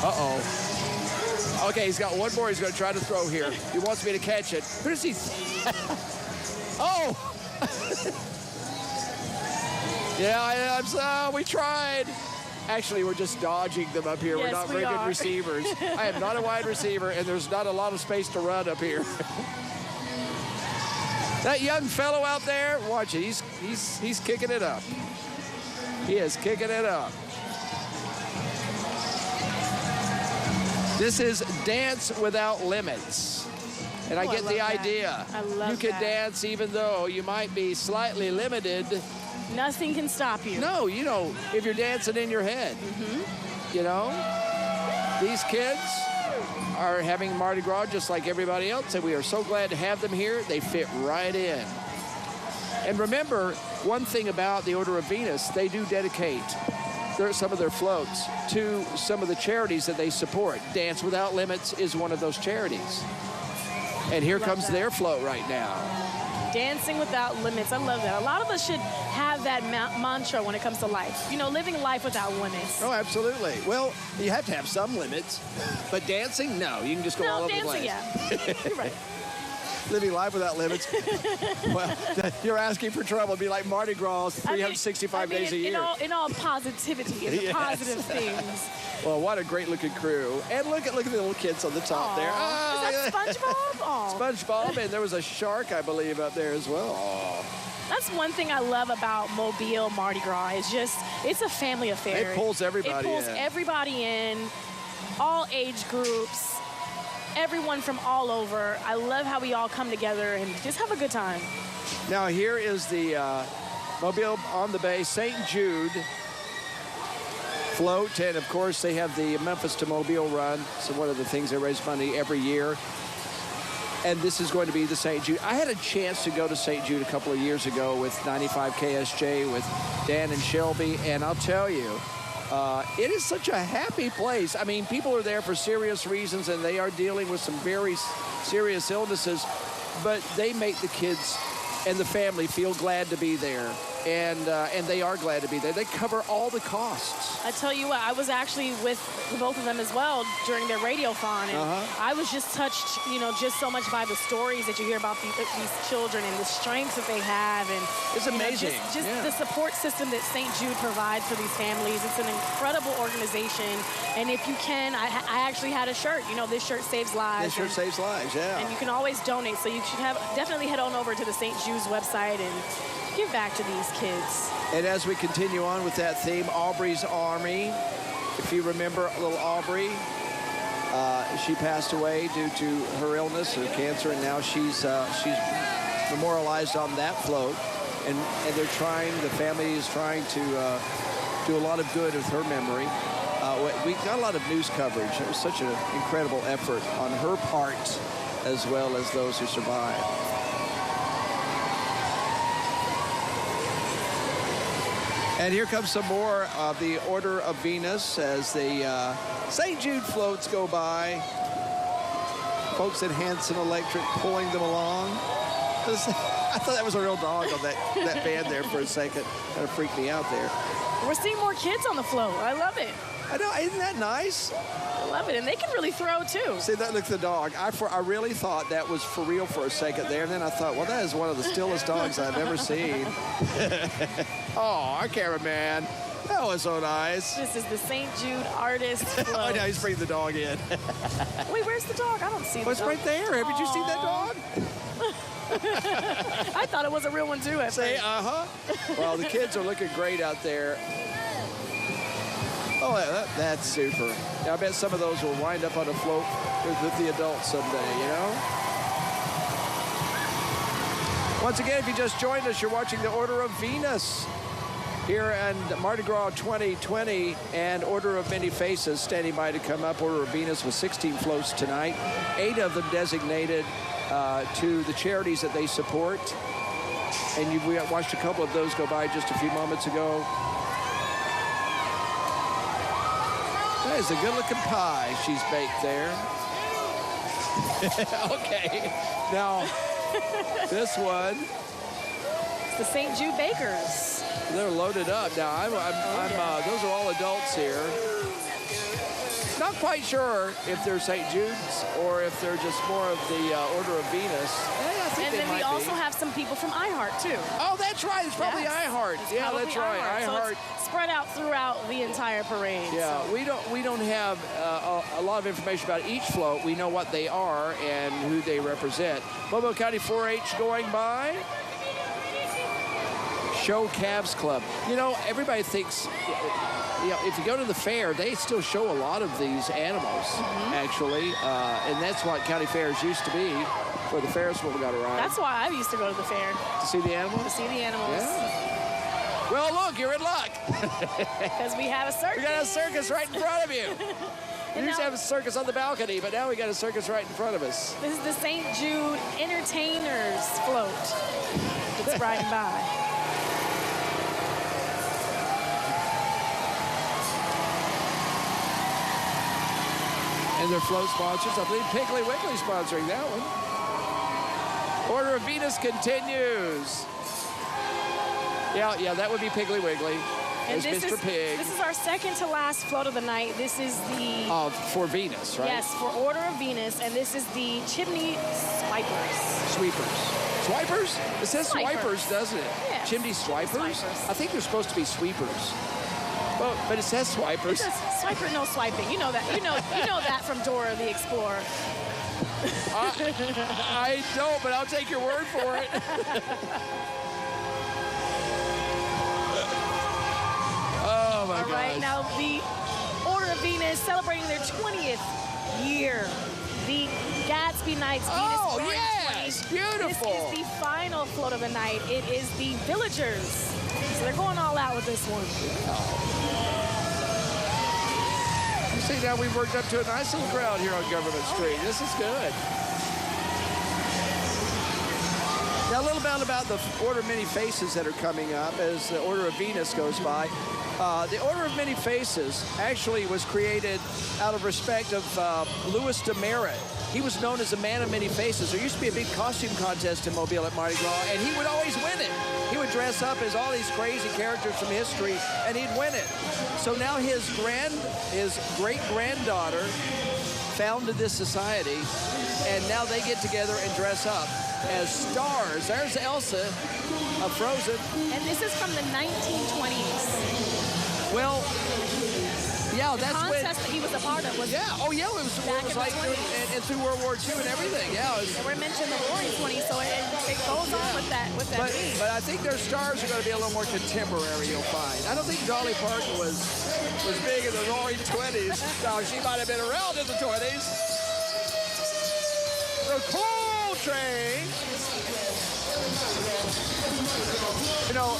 Uh-oh. Okay, he's got one more he's going to try to throw here. He wants me to catch it. Who does he... Oh! Yeah, we tried. Actually, we're just dodging them up here. Yes, we're not very good receivers. I am not a wide receiver, and there's not a lot of space to run up here. That young fellow out there, watch it. He's kicking it up. He is kicking it up. This is Dance Without Limits. And I get the idea. I love you can that. dance even though you might be slightly limited. Nothing can stop you. No, you know, if you're dancing in your head. You know? These kids are having Mardi Gras just like everybody else, and we are so glad to have them here. They fit right in. And remember, one thing about the Order of Venus, they do dedicate some of their floats to some of the charities that they support. Dance Without Limits is one of those charities. And here comes their float right now. Dancing Without Limits. I love that. A lot of us should have that mantra when it comes to life. You know, living life without limits. Oh, absolutely. Well, you have to have some limits. But dancing, no. You can just go all over the place. Yeah. You're right. Living life without limits. Well, you're asking for trouble. It'd be like Mardi Gras 365 days a year. In all positivity and the positive things. Well, what a great-looking crew. And look at the little kids on the top there. Oh, is that SpongeBob? Oh. SpongeBob, and there was a shark, I believe, up there as well. Oh. That's one thing I love about Mobile Mardi Gras. It's a family affair. It pulls everybody in. Everybody in, all age groups. Everyone from all over. I love how we all come together and just have a good time. Now here is the Mobile on the Bay St. Jude float, and of course they have the Memphis to Mobile run. So one of the things, they raise money every year. And this is going to be the St. Jude. I had a chance to go to St. Jude a couple of years ago with 95 KSJ with Dan and Shelby, and I'll tell you, it is such a happy place. I mean, people are there for serious reasons, and they are dealing with some very serious illnesses, but they make the kids and the family feel glad to be there, and they are glad to be there. They cover all the costs. I tell you what, I was actually with both of them as well during their radiothon, and I was just touched, just so much by the stories that you hear about these children and the strength that they have, and it's amazing. Just the support system that St. Jude provides for these families. It's an incredible organization, and if you can, I actually had a shirt. This shirt saves lives. This shirt saves lives, yeah. And you can always donate, so you should definitely head on over to the St. Jude's website and give back to these kids. And as we continue on with that theme, Aubrey's Army. If you remember little Aubrey, she passed away due to her illness or cancer, and now she's memorialized on that float. And the family is trying to do a lot of good with her memory. We got a lot of news coverage. It was such an incredible effort on her part, as well as those who survived. And here comes some more of the Order of Venus as the St. Jude floats go by. Folks at Hanson Electric pulling them along. I thought that was a real dog on that band there for a second. Kind of freaked me out there. We're seeing more kids on the float. I love it. I know, isn't that nice? I love it, and they can really throw too. See, that looks the dog. I really thought that was for real for a second there, and then I thought, well, that is one of the stillest dogs I've ever seen. Oh, our cameraman. That was so nice. This is the St. Jude Artist float. Oh, now he's bringing the dog in. Wait, where's the dog? I don't see the dog. It's right there. Haven't you seen that dog? I thought it was a real one too. Say, Well, the kids are looking great out there. Oh, that's super. Yeah, I bet some of those will wind up on a float with the adults someday, Once again, if you just joined us, you're watching the Order of Venus here in Mardi Gras 2020, and Order of Many Faces standing by to come up. Order of Venus with 16 floats tonight, 8 of them designated to the charities that they support. And we watched a couple of those go by just a few moments ago. That is a good-looking pie she's baked there. Okay. Now, this one. It's the St. Jude Bakers. They're loaded up. Now, those are all adults here. Not quite sure if they're St. Jude's or if they're just more of the Order of Venus. I think and then we also have some people from iHeart, too. Oh, that's right. It's probably iHeart. Yeah, that's right. iHeart. So spread out throughout the entire parade. Yeah, so. We don't have a lot of information about each float. We know what they are and who they represent. Mobile County 4-H going by. Show Calves Club. Everybody thinks, if you go to the fair, they still show a lot of these animals, actually. And that's what county fairs used to be, where the Ferris wheel got around. That's why I used to go to the fair. To see the animals? To see the animals. Yeah. Well, look, you're in luck. Because we have a circus. We got a circus right in front of you. We used to have a circus on the balcony, but now we got a circus right in front of us. This is the St. Jude Entertainers float. It's riding by. And their float sponsors, I believe Piggly Wiggly sponsoring that one. Order of Venus continues. Yeah, that would be Piggly Wiggly. And There's Mr. Pig. This is our second to last float of the night. This is the... for Venus, right? Yes, for Order of Venus, and this is the Chimney Swipers. Sweepers. Swipers? It says swipers, doesn't it? Yes. Chimney swipers? Swipers. I think they're supposed to be sweepers. Well, but it says swipers. It says swiper, no swiping. You know that. You know that from Dora the Explorer. I don't, but I'll take your word for it. Oh, my God. All right, now the Order of Venus celebrating their 20th year. The Gatsby Nights Venus Roaring yes, 20. beautiful. This is the final float of the night. It is the Villagers. So they're going all out with this one. You see, now we've worked up to a nice little crowd here on Government Street. This is good. Now, a little bit about the Order of Many Faces that are coming up as the Order of Venus goes by. The Order of Many Faces actually was created out of respect of Louis Demerit. He was known as a man of many faces. There used to be a big costume contest in Mobile at Mardi Gras, and he would always win it. He would dress up as all these crazy characters from history, and he'd win it. So now his great-granddaughter founded this society, and now they get together and dress up as stars. There's Elsa of Frozen. And this is from the 1920s. Well, yeah, that's when... The contest that he was a part of was... Yeah, it was like and through World War II and everything, yeah. And we're mentioning the Roaring 20s, so it goes on with that theme. But I think their stars are going to be a little more contemporary, you'll find. I don't think Dolly Parton was big in the Roaring 20s. No, she might have been around in the 20s. The Coal Train. You know,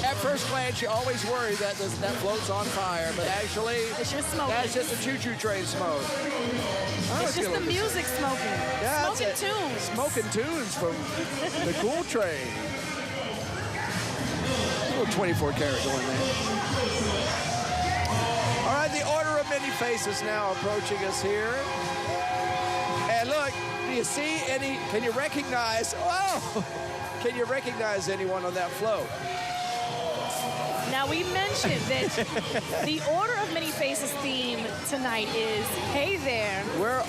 at first glance, you always worry that that float's on fire, but actually, it's just smoking. That's just the choo-choo train smoke. It's just the music smoking. Yeah, smoking tunes. Smoking tunes from the Cool Train. A little 24 karat going there. All right, the Order of Many Faces now approaching us here. And look, do you see any, can you recognize, can you recognize anyone on that float? Now, we mentioned that the Order of Many Faces theme tonight is, hey there, we're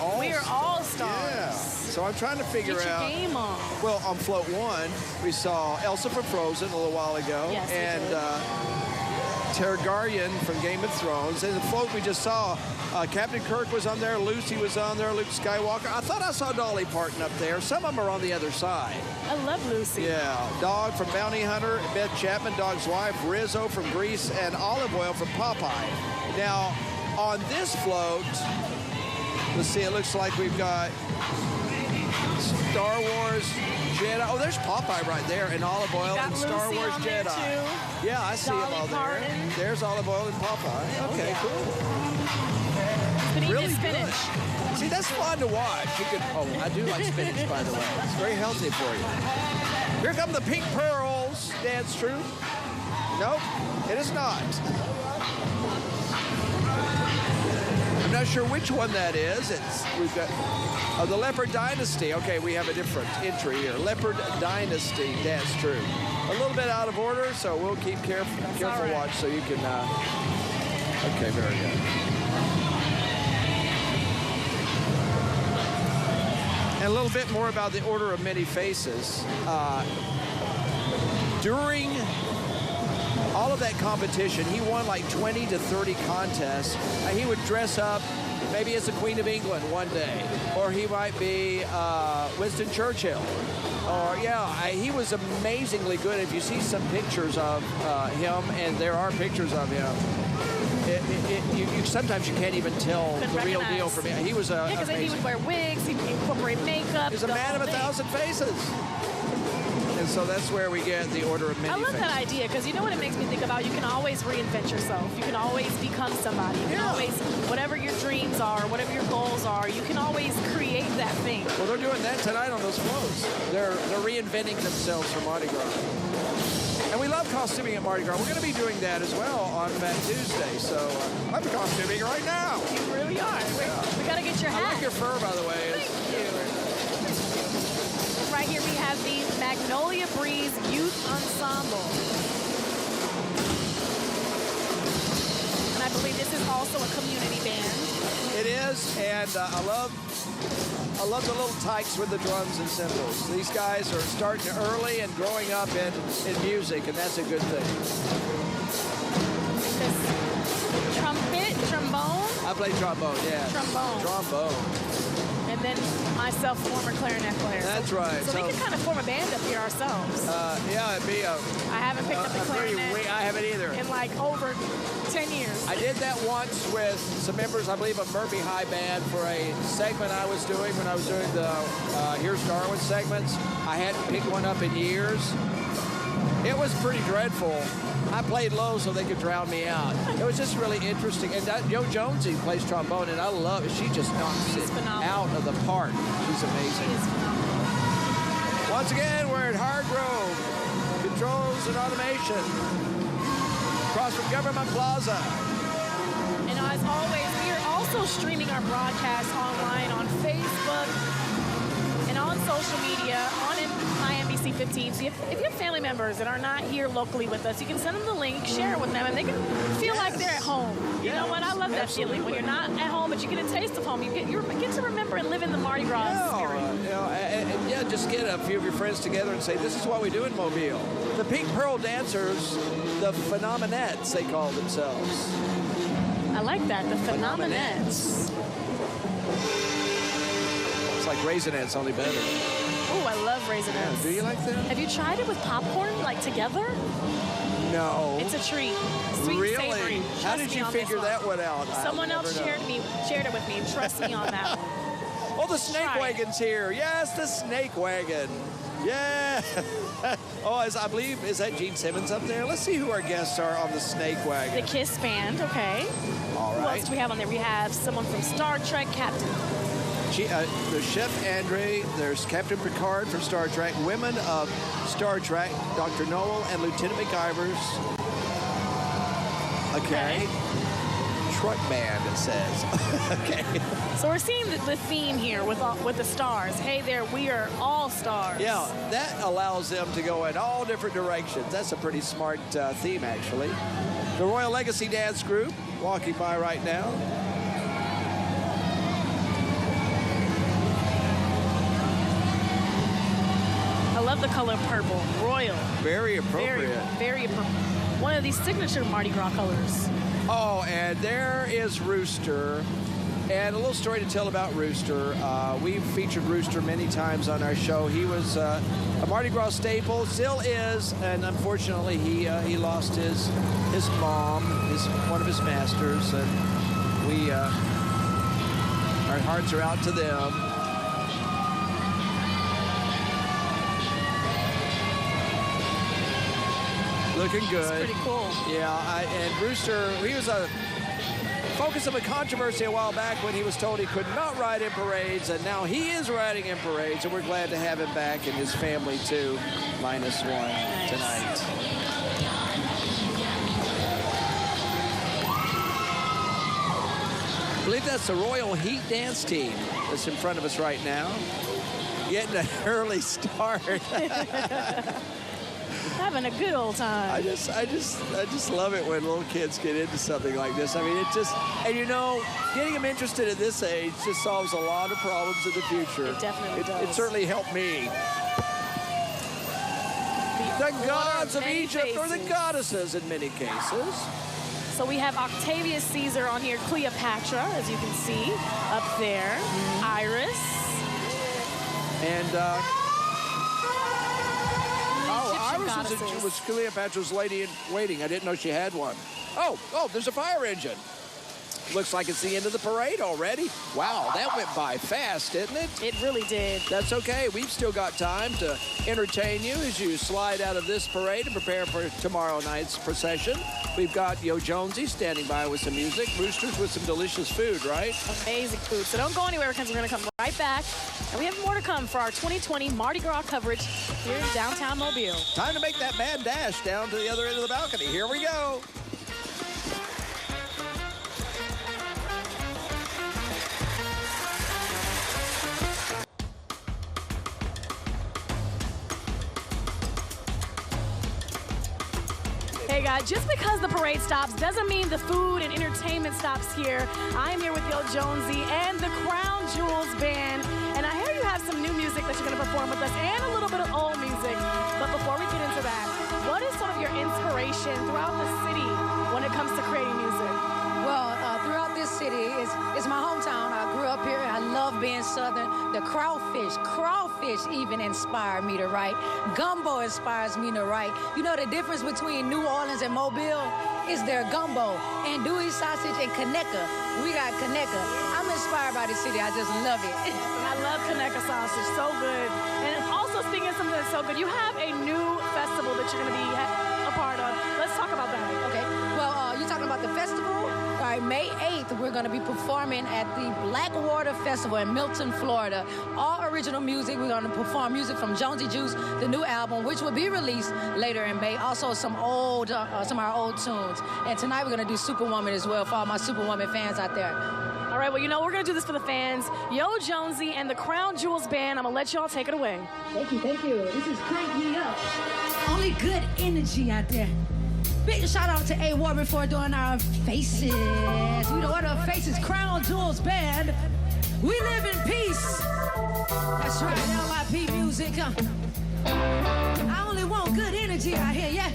all stars. Yeah. So I'm trying to figure Get your out. Game on. Well, on float one, we saw Elsa from Frozen a little while ago. Yes, and Targaryen from Game of Thrones. And the float we just saw, Captain Kirk was on there, Lucy was on there, Luke Skywalker. I thought I saw Dolly Parton up there. Some of them are on the other side. I love Lucy. Yeah. Dog from Bounty Hunter, Beth Chapman, Dog's wife, Rizzo from Grease, and Olive Oil from Popeye. Now, on this float, let's see, it looks like we've got Star Wars Jedi. Oh, there's Popeye right there, and Olive Oil and Star Lucy Wars on Jedi. there too. Yeah, I see them all Parton. there. There's Olive Oil and Popeye. Okay, cool. Really spinach. Good. See, that's fun to watch. You can. Oh, I do like spinach, by the way. It's very healthy for you. Here come the Pink Pearls. Dance Troupe. Nope, it is not. I'm not sure which one that is. We've got the Leopard Dynasty. Okay, we have a different entry here. Leopard Dynasty Dance Troupe. A little bit out of order, so we'll keep careful right. watch so you can. Okay, very good. And a little bit more about the Order of Many Faces. During all of that competition, he won like 20 to 30 contests. He would dress up maybe as the Queen of England one day, or he might be Winston Churchill. Or, he was amazingly good. If you see some pictures of him, and there are pictures of him, sometimes you can't even tell the real deal from him. He was because he would wear wigs, he'd incorporate makeup. He was a man of 1,000 faces. And so that's where we get the Order of Many I love Faces. that idea because you know what it makes me think about? You can always reinvent yourself. You can always become somebody. You can always, whatever your dreams are, whatever your goals are, you can always create that thing. Well, they're doing that tonight on those floats. They're reinventing themselves for Mardi Gras. And we love costuming at Mardi Gras. We're going to be doing that as well on Fat Tuesday. So I'm costuming right now. You really are. We got to get your hat. I like your fur, by the way. Thank you. Right here we have the Magnolia Breeze Youth Ensemble. And I believe this is also a community band. It is, and I love the little tykes with the drums and cymbals. These guys are starting early and growing up in music, and that's a good thing. This trumpet, trombone. I play trombone, yeah. Trombone. And then myself, former clarinet player. That's right. So we can kind of form a band up here ourselves. Yeah, it'd be a... I haven't picked up the clarinet. I haven't either. In like over 10 years. I did that once with some members, I believe, of Murphy High Band for a segment I was doing when I was doing the Here's Darwin segments. I hadn't picked one up in years. It was pretty dreadful. I played low so they could drown me out. It was just really interesting. And Joe Jonesy plays trombone, and I love it. She just knocks it out of the park. She's amazing. She is phenomenal. Once again, we're at Hargrove. Controls and automation. Across from Government Plaza. And as always, we are also streaming our broadcast online on Facebook and on social media, on my NBC 15. So if you have family members that are not here locally with us, you can send them the link, share it with them, and they can feel like they're at home. You know what? I love that feeling when you're not at home, but you get a taste of home. You get to remember and live in the Mardi Gras spirit. And just get a few of your friends together and say, this is what we do in Mobile. The Pink Pearl Dancers, the Phenomenettes, they call themselves. I like that, the Phenomenettes. It's like Raisinets, only better. Oh, I love Raisinets. Yeah, do you like that? Have you tried it with popcorn, like together? No. It's a treat. Sweet really? and savory. How did you figure that one out? Someone else shared it with me. Trust me on that one. Oh, the Snake Wagon's here. Yes, the Snake Wagon. Yeah. I believe, is that Gene Simmons up there? Let's see who our guests are on the Snake Wagon. The Kiss Band, okay. All right. Who else do we have on there? We have someone from Star Trek, Captain. There's Chef Andre, there's Captain Picard from Star Trek, women of Star Trek, Dr. Noel and Lieutenant McIvers. Okay. Truck band, it says. Okay. So we're seeing the theme here with the stars. Hey there, we are all stars. Yeah, that allows them to go in all different directions. That's a pretty smart theme, actually. The Royal Legacy Dance Group walking by right now. I love the color purple, royal. Very appropriate. Very appropriate. One of these signature Mardi Gras colors. Oh, and there is Rooster. And a little story to tell about Rooster. We've featured Rooster many times on our show. He was a Mardi Gras staple, still is, and unfortunately he lost his mom, one of his masters, and our hearts are out to them. Looking good. It's pretty cool. Yeah, and Rooster, he was a focus of a controversy a while back when he was told he could not ride in parades, and now he is riding in parades, and we're glad to have him back and his family too, minus one tonight. I believe that's the Royal Heat Dance Team that's in front of us right now. Getting an early start. Having a good old time. I just love it when little kids get into something like this. I mean, it just, and you know, getting them interested at this age just solves a lot of problems in the future. It definitely does. It certainly helped me. The gods of Egypt, or the goddesses in many cases. So we have Octavius Caesar on here, Cleopatra, as you can see, up there, Iris. And, Iris was Cleopatra's lady in waiting. I didn't know she had one. Oh, there's a fire engine. Looks like it's the end of the parade already. Wow, that went by fast, didn't it? It really did. That's okay. We've still got time to entertain you as you slide out of this parade and prepare for tomorrow night's procession. We've got Yo Jonesy standing by with some music, Roosters with some delicious food, right? Amazing food. So don't go anywhere because we're going to come right back. And we have more to come for our 2020 Mardi Gras coverage here in downtown Mobile. Time to make that mad dash down to the other end of the balcony. Here we go. Hey guys, just because the parade stops doesn't mean the food and entertainment stops here. I am here with Yo Jonesy and the Crown Jewels Band. And I hear you have some new music that you're going to perform with us and a little bit of old music. But before we get into that, what is sort of your inspiration throughout the city when it comes to creating music? Well, throughout this city, it's my hometown. I grew up here. I love being Southern. The crawfish even inspired me to write. Gumbo inspires me to write. You know the difference between New Orleans and Mobile is their gumbo. Andouille sausage and Kaneka. We got Kaneka. I'm inspired by the city. I just love it. I love Kaneka sausage. So good. And also speaking of something that's so good, you have a new festival that you're going to be a part of. Let's talk about that. Okay. Well, you're talking about the festival? All right, May 8th, we're going to be performing at the Blackwater Festival in Milton, Florida. All original music. We're going to perform music from Jonesy Juice, the new album, which will be released later in May. Also, some of our old tunes. And tonight, we're going to do Superwoman as well for all my Superwoman fans out there. All right, well, you know, we're going to do this for the fans. Yo Jonesy and the Crown Jewels Band. I'm going to let y'all take it away. Thank you, thank you. This is Crank Me Up. Only good energy out there. Big shout out to A. Warburton for doing our faces. We do our faces, Crown Jewels Band. We live in peace. That's right, LIP music. I only want good energy out here, yeah.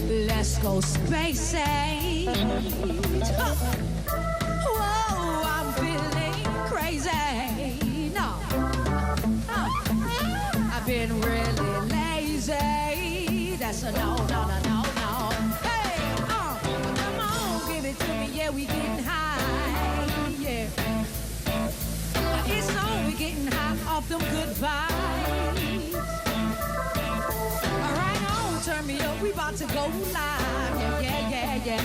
Let's go space age. Whoa, I'm feeling crazy. No, I've been really lazy. That's a no. Hey, come on, give it to me. Yeah, we getting high. Yeah, it's on. We getting high off them good vibes. Turn me up, we about to go live. Yeah.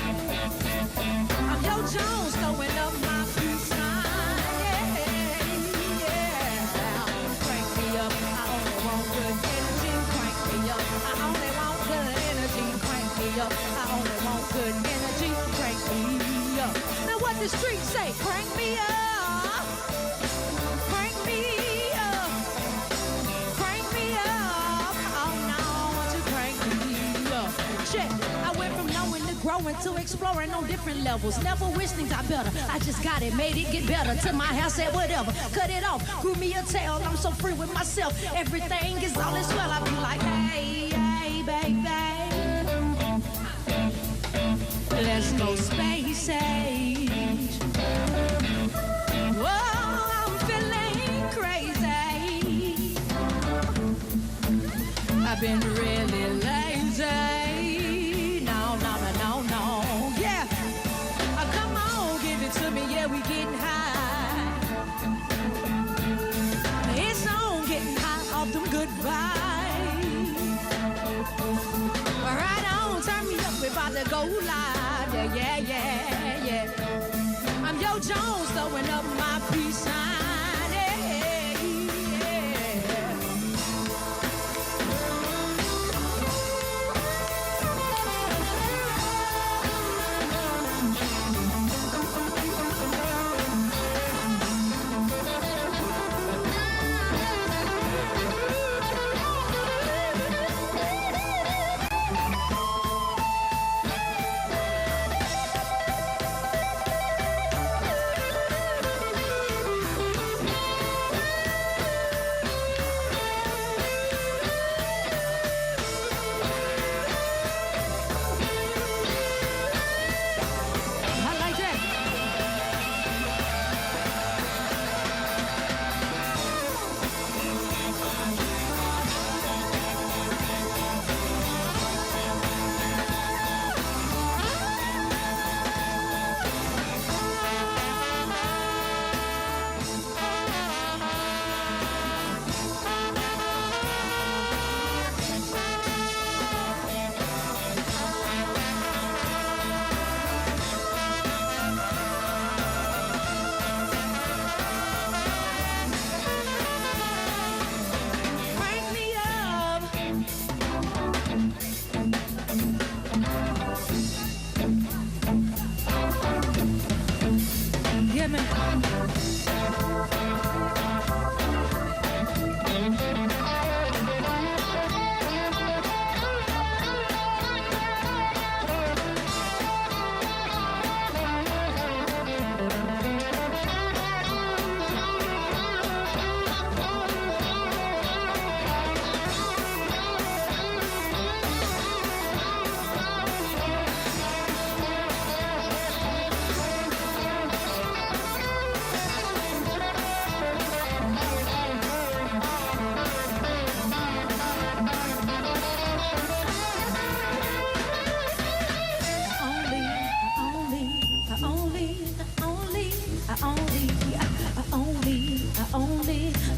I'm Yo Jones, throwing up my peace sign. Yeah. Crank me up, I only want good energy. Crank me up, I only want good energy. Crank me up, I only want good energy. Crank me up. Now what the streets say? Crank me up. Crank me up. Crank me up. Oh no. I went from knowing to growing to exploring on different levels. Never wish things got better. I just got it, made it get better. To my house said whatever. Cut it off, grew me a tail. I'm so free with myself. Everything is all as well. I be like, hey, baby. Let's go space age. Whoa, I'm feeling crazy. I've been really lazy. To me, yeah, we getting high. It's on, getting high off them good vibes. Right on, turn me up, we about to go live. Yeah. I'm Yo Jones, throwing up my peace sign.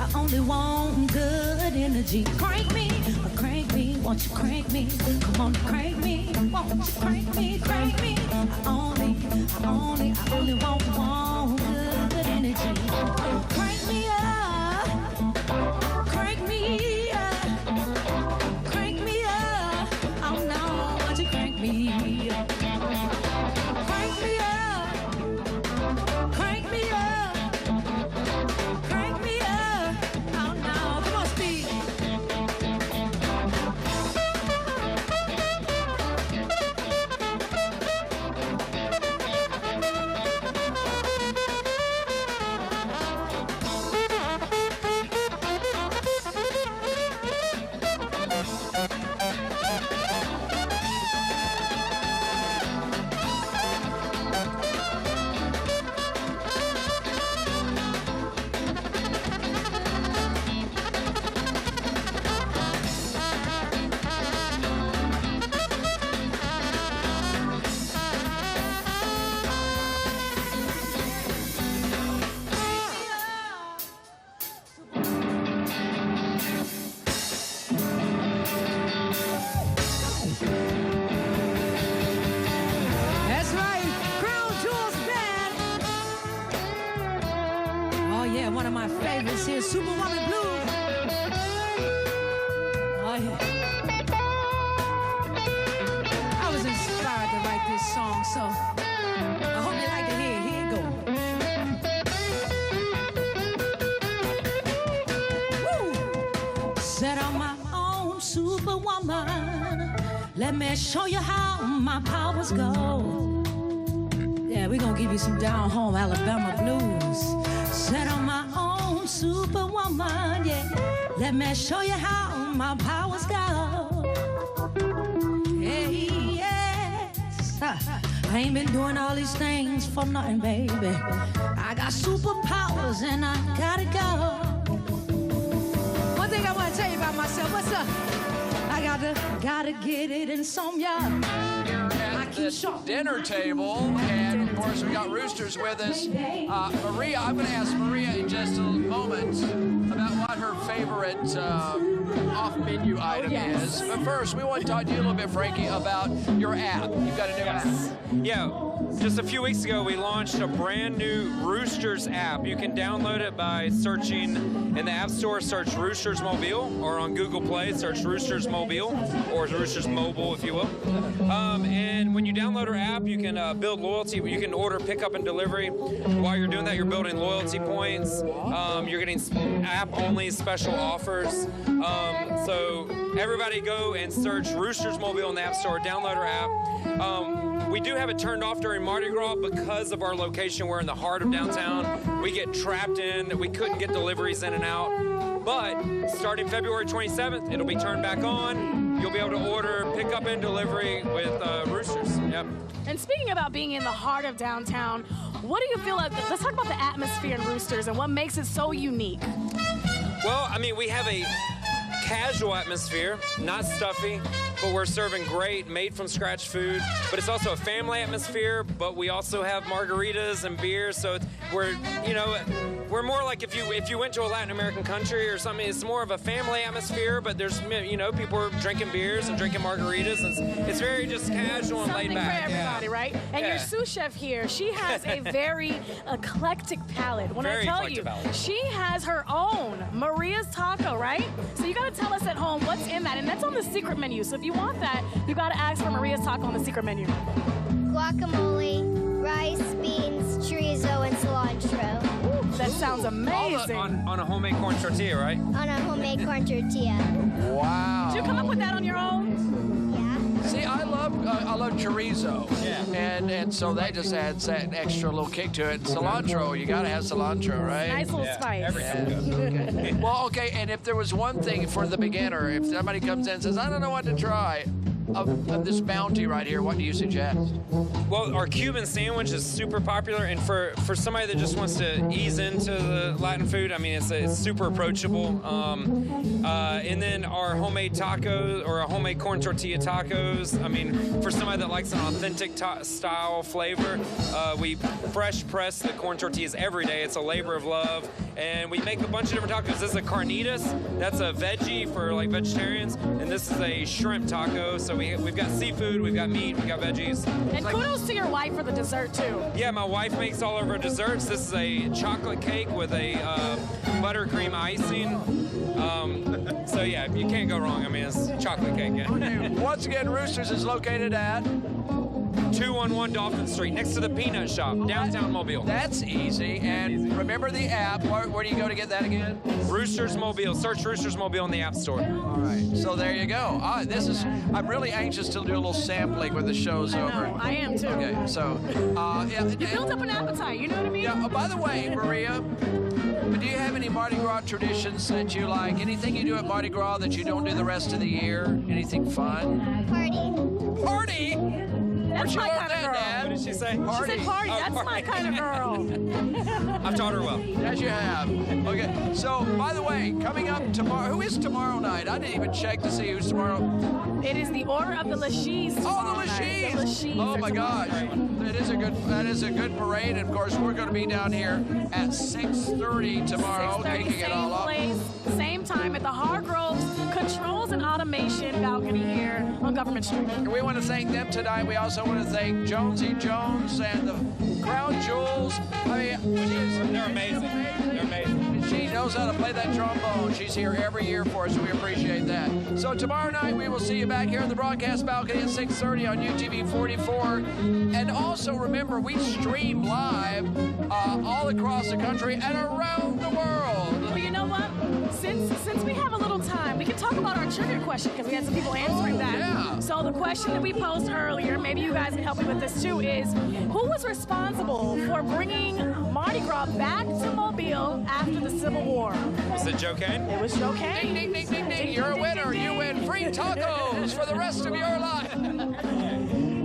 I only want good energy. Crank me, won't you crank me? Come on, crank me, won't you crank me, crank me? I only want good energy. Crank me up, crank me up, crank me up. Oh no, won't you crank me up? Crank me up, crank me up. One of my favorites here, Superwoman Blues. Oh yeah. I was inspired to write this song, so I hope you like to hear it. Here it goes. Woo! Said I'm my own superwoman. Let me show you how my powers go. Yeah, we're gonna give you some down home Alabama blues. Said I'm my own superwoman, yeah. Let me show you how my powers go. Hey, yes. I ain't been doing all these things for nothing, baby. I got superpowers and I gotta go. One thing I want to tell you about myself, what's up? I gotta get it in some y'all. This dinner table, and of course we got roosters with us. Maria, I'm going to ask Maria in just a moment about what her favorite off-menu item is. But first, we want to talk to you a little bit, Frankie, about your app. You've got a new app. Yeah, just a few weeks ago we launched a brand new Roosters app. You can download it by searching in the App Store, search Roosters Mobile, or on Google Play, search Roosters Mobile, or Roosters Mobile, if you will. And when you download our app, you can build loyalty. You can order pickup and delivery. While you're doing that, you're building loyalty points. You're getting app-only special offers. So everybody go and search Roosters Mobile in the App Store, download our app. We do have it turned off during Mardi Gras because of our location. We're in the heart of downtown. We get trapped in. We couldn't get deliveries in and out. But starting February 27th, it'll be turned back on. You'll be able to order pickup and delivery with Roosters. Yep. And speaking about being in the heart of downtown, what do you feel like? Let's talk about the atmosphere in Roosters and what makes it so unique. Well, I mean, we have a casual atmosphere, not stuffy, but we're serving great made-from-scratch food. But it's also a family atmosphere, but we also have margaritas and beers, so we're more like if you went to a Latin American country or something, it's more of a family atmosphere, but there's, people are drinking beers and drinking margaritas, and it's very just casual and laid back. Something for everybody, right? And your sous chef here, she has a very eclectic palate. When I tell you, she has her own Maria's Taco, right? So you got to tell us at home what's in that, and that's on the secret menu. So if you want that, you got to ask for Maria's Taco on the secret menu. Guacamole, rice, beans, chorizo and cilantro. That sounds amazing. On a homemade corn tortilla, right? On a homemade corn tortilla. Wow. Did you come up with that on your own? Yeah. See, I love chorizo. Yeah. And so that just adds that extra little kick to it. Cilantro, you got to have cilantro, right? Nice little spice. Okay. Well, okay, and if there was one thing for the beginner, if somebody comes in and says, I don't know what to try, of this bounty right here, what do you suggest? Well, our Cuban sandwich is super popular, and for somebody that just wants to ease into the Latin food, I mean, it's super approachable. And then our homemade tacos, or our homemade corn tortilla tacos, I mean, for somebody that likes an authentic style flavor, we fresh press the corn tortillas every day. It's a labor of love, and we make a bunch of different tacos. This is a carnitas, that's a veggie for like vegetarians, and this is a shrimp taco. So we've got seafood, we've got meat, we've got veggies. And kudos to your wife for the dessert, too. Yeah, my wife makes all of our desserts. This is a chocolate cake with a buttercream icing. So yeah, you can't go wrong. I mean, it's chocolate cake. Yeah. Once again, Roosters is located at 211 Dolphin Street, next to the Peanut Shop, downtown Mobile. That's easy. And remember the app. Where do you go to get that again? Roosters Mobile. Search Roosters Mobile in the App Store. All right. So there you go. I'm really anxious to do a little sampling when the show's over. I am too. Okay. So yeah. You built up an appetite. You know what I mean? Yeah. Oh, by the way, Maria, do you have any Mardi Gras traditions that you like? Anything you do at Mardi Gras that you don't do the rest of the year? Anything fun? Party? That's my kind of girl. Dad? What did she say? Party. She said party. That's my kind of girl. I've taught her well. Yes, you have. Okay. So, by the way, coming up tomorrow, who is tomorrow night? I didn't even check to see who's tomorrow. It is the Order of the Lachese. Oh, the Lachese! Oh my gosh, that is a good parade. And of course, we're going to be down here at 6:30 tomorrow, kicking it all off. Same place, same time at the Hargrove Controls and Automation balcony here on Government Street. And we want to thank them tonight. We also want to thank Jonesy Jones and the Crown Jewels. I mean, they're amazing. They're amazing. She knows how to play that trombone. She's here every year for us, so we appreciate that. So tomorrow night, we will see you back here in the broadcast balcony at 6:30 on UTV 44. And also remember, we stream live all across the country and around the world. Well, you know what? Since we have a little time, we can talk about our trivia question because we had some people answering that. Yeah. So the question that we posed earlier, maybe you guys can help me with this too, is who was responsible for bringing Mardi Gras back to Mobile after the Civil War? Was it Joe Kane? It was Joe Kane. Ding, ding, ding, ding, ding. You're a winner. You win free tacos for the rest of your life.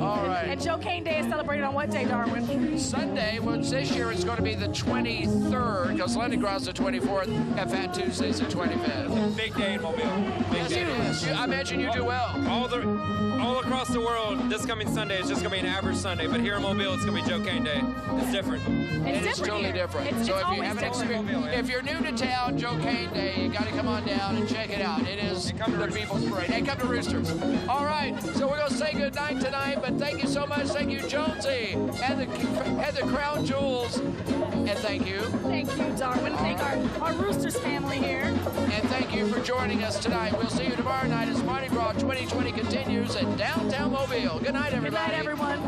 All right. And Joe Kane Day is celebrated on what day, Darwin? Sunday. Well, this year it's going to be the 23rd because Mardi Gras is the 24th and Fat Tuesday is the 25th. Big day in Mobile. Big day. I imagine you do well. All across the world, this coming Sunday is just going to be an average Sunday, but here in Mobile, it's going to be Joe Kane Day. It's different. It's totally different. So if you haven't experienced, if you're new to town, Joe Kane Day, you got to come on down and check it out. It is the People's Parade. And come to Roosters. All right, so we're going to say good night tonight, but thank you so much. Thank you, Jonesy, and the Crown Jewels. And thank you. Thank you, Darwin. Thank our Roosters family here. And thank you for joining us tonight. We'll see you tomorrow night as Mardi Gras 2020 continues at downtown Mobile. Good night, everybody. Good night, everyone.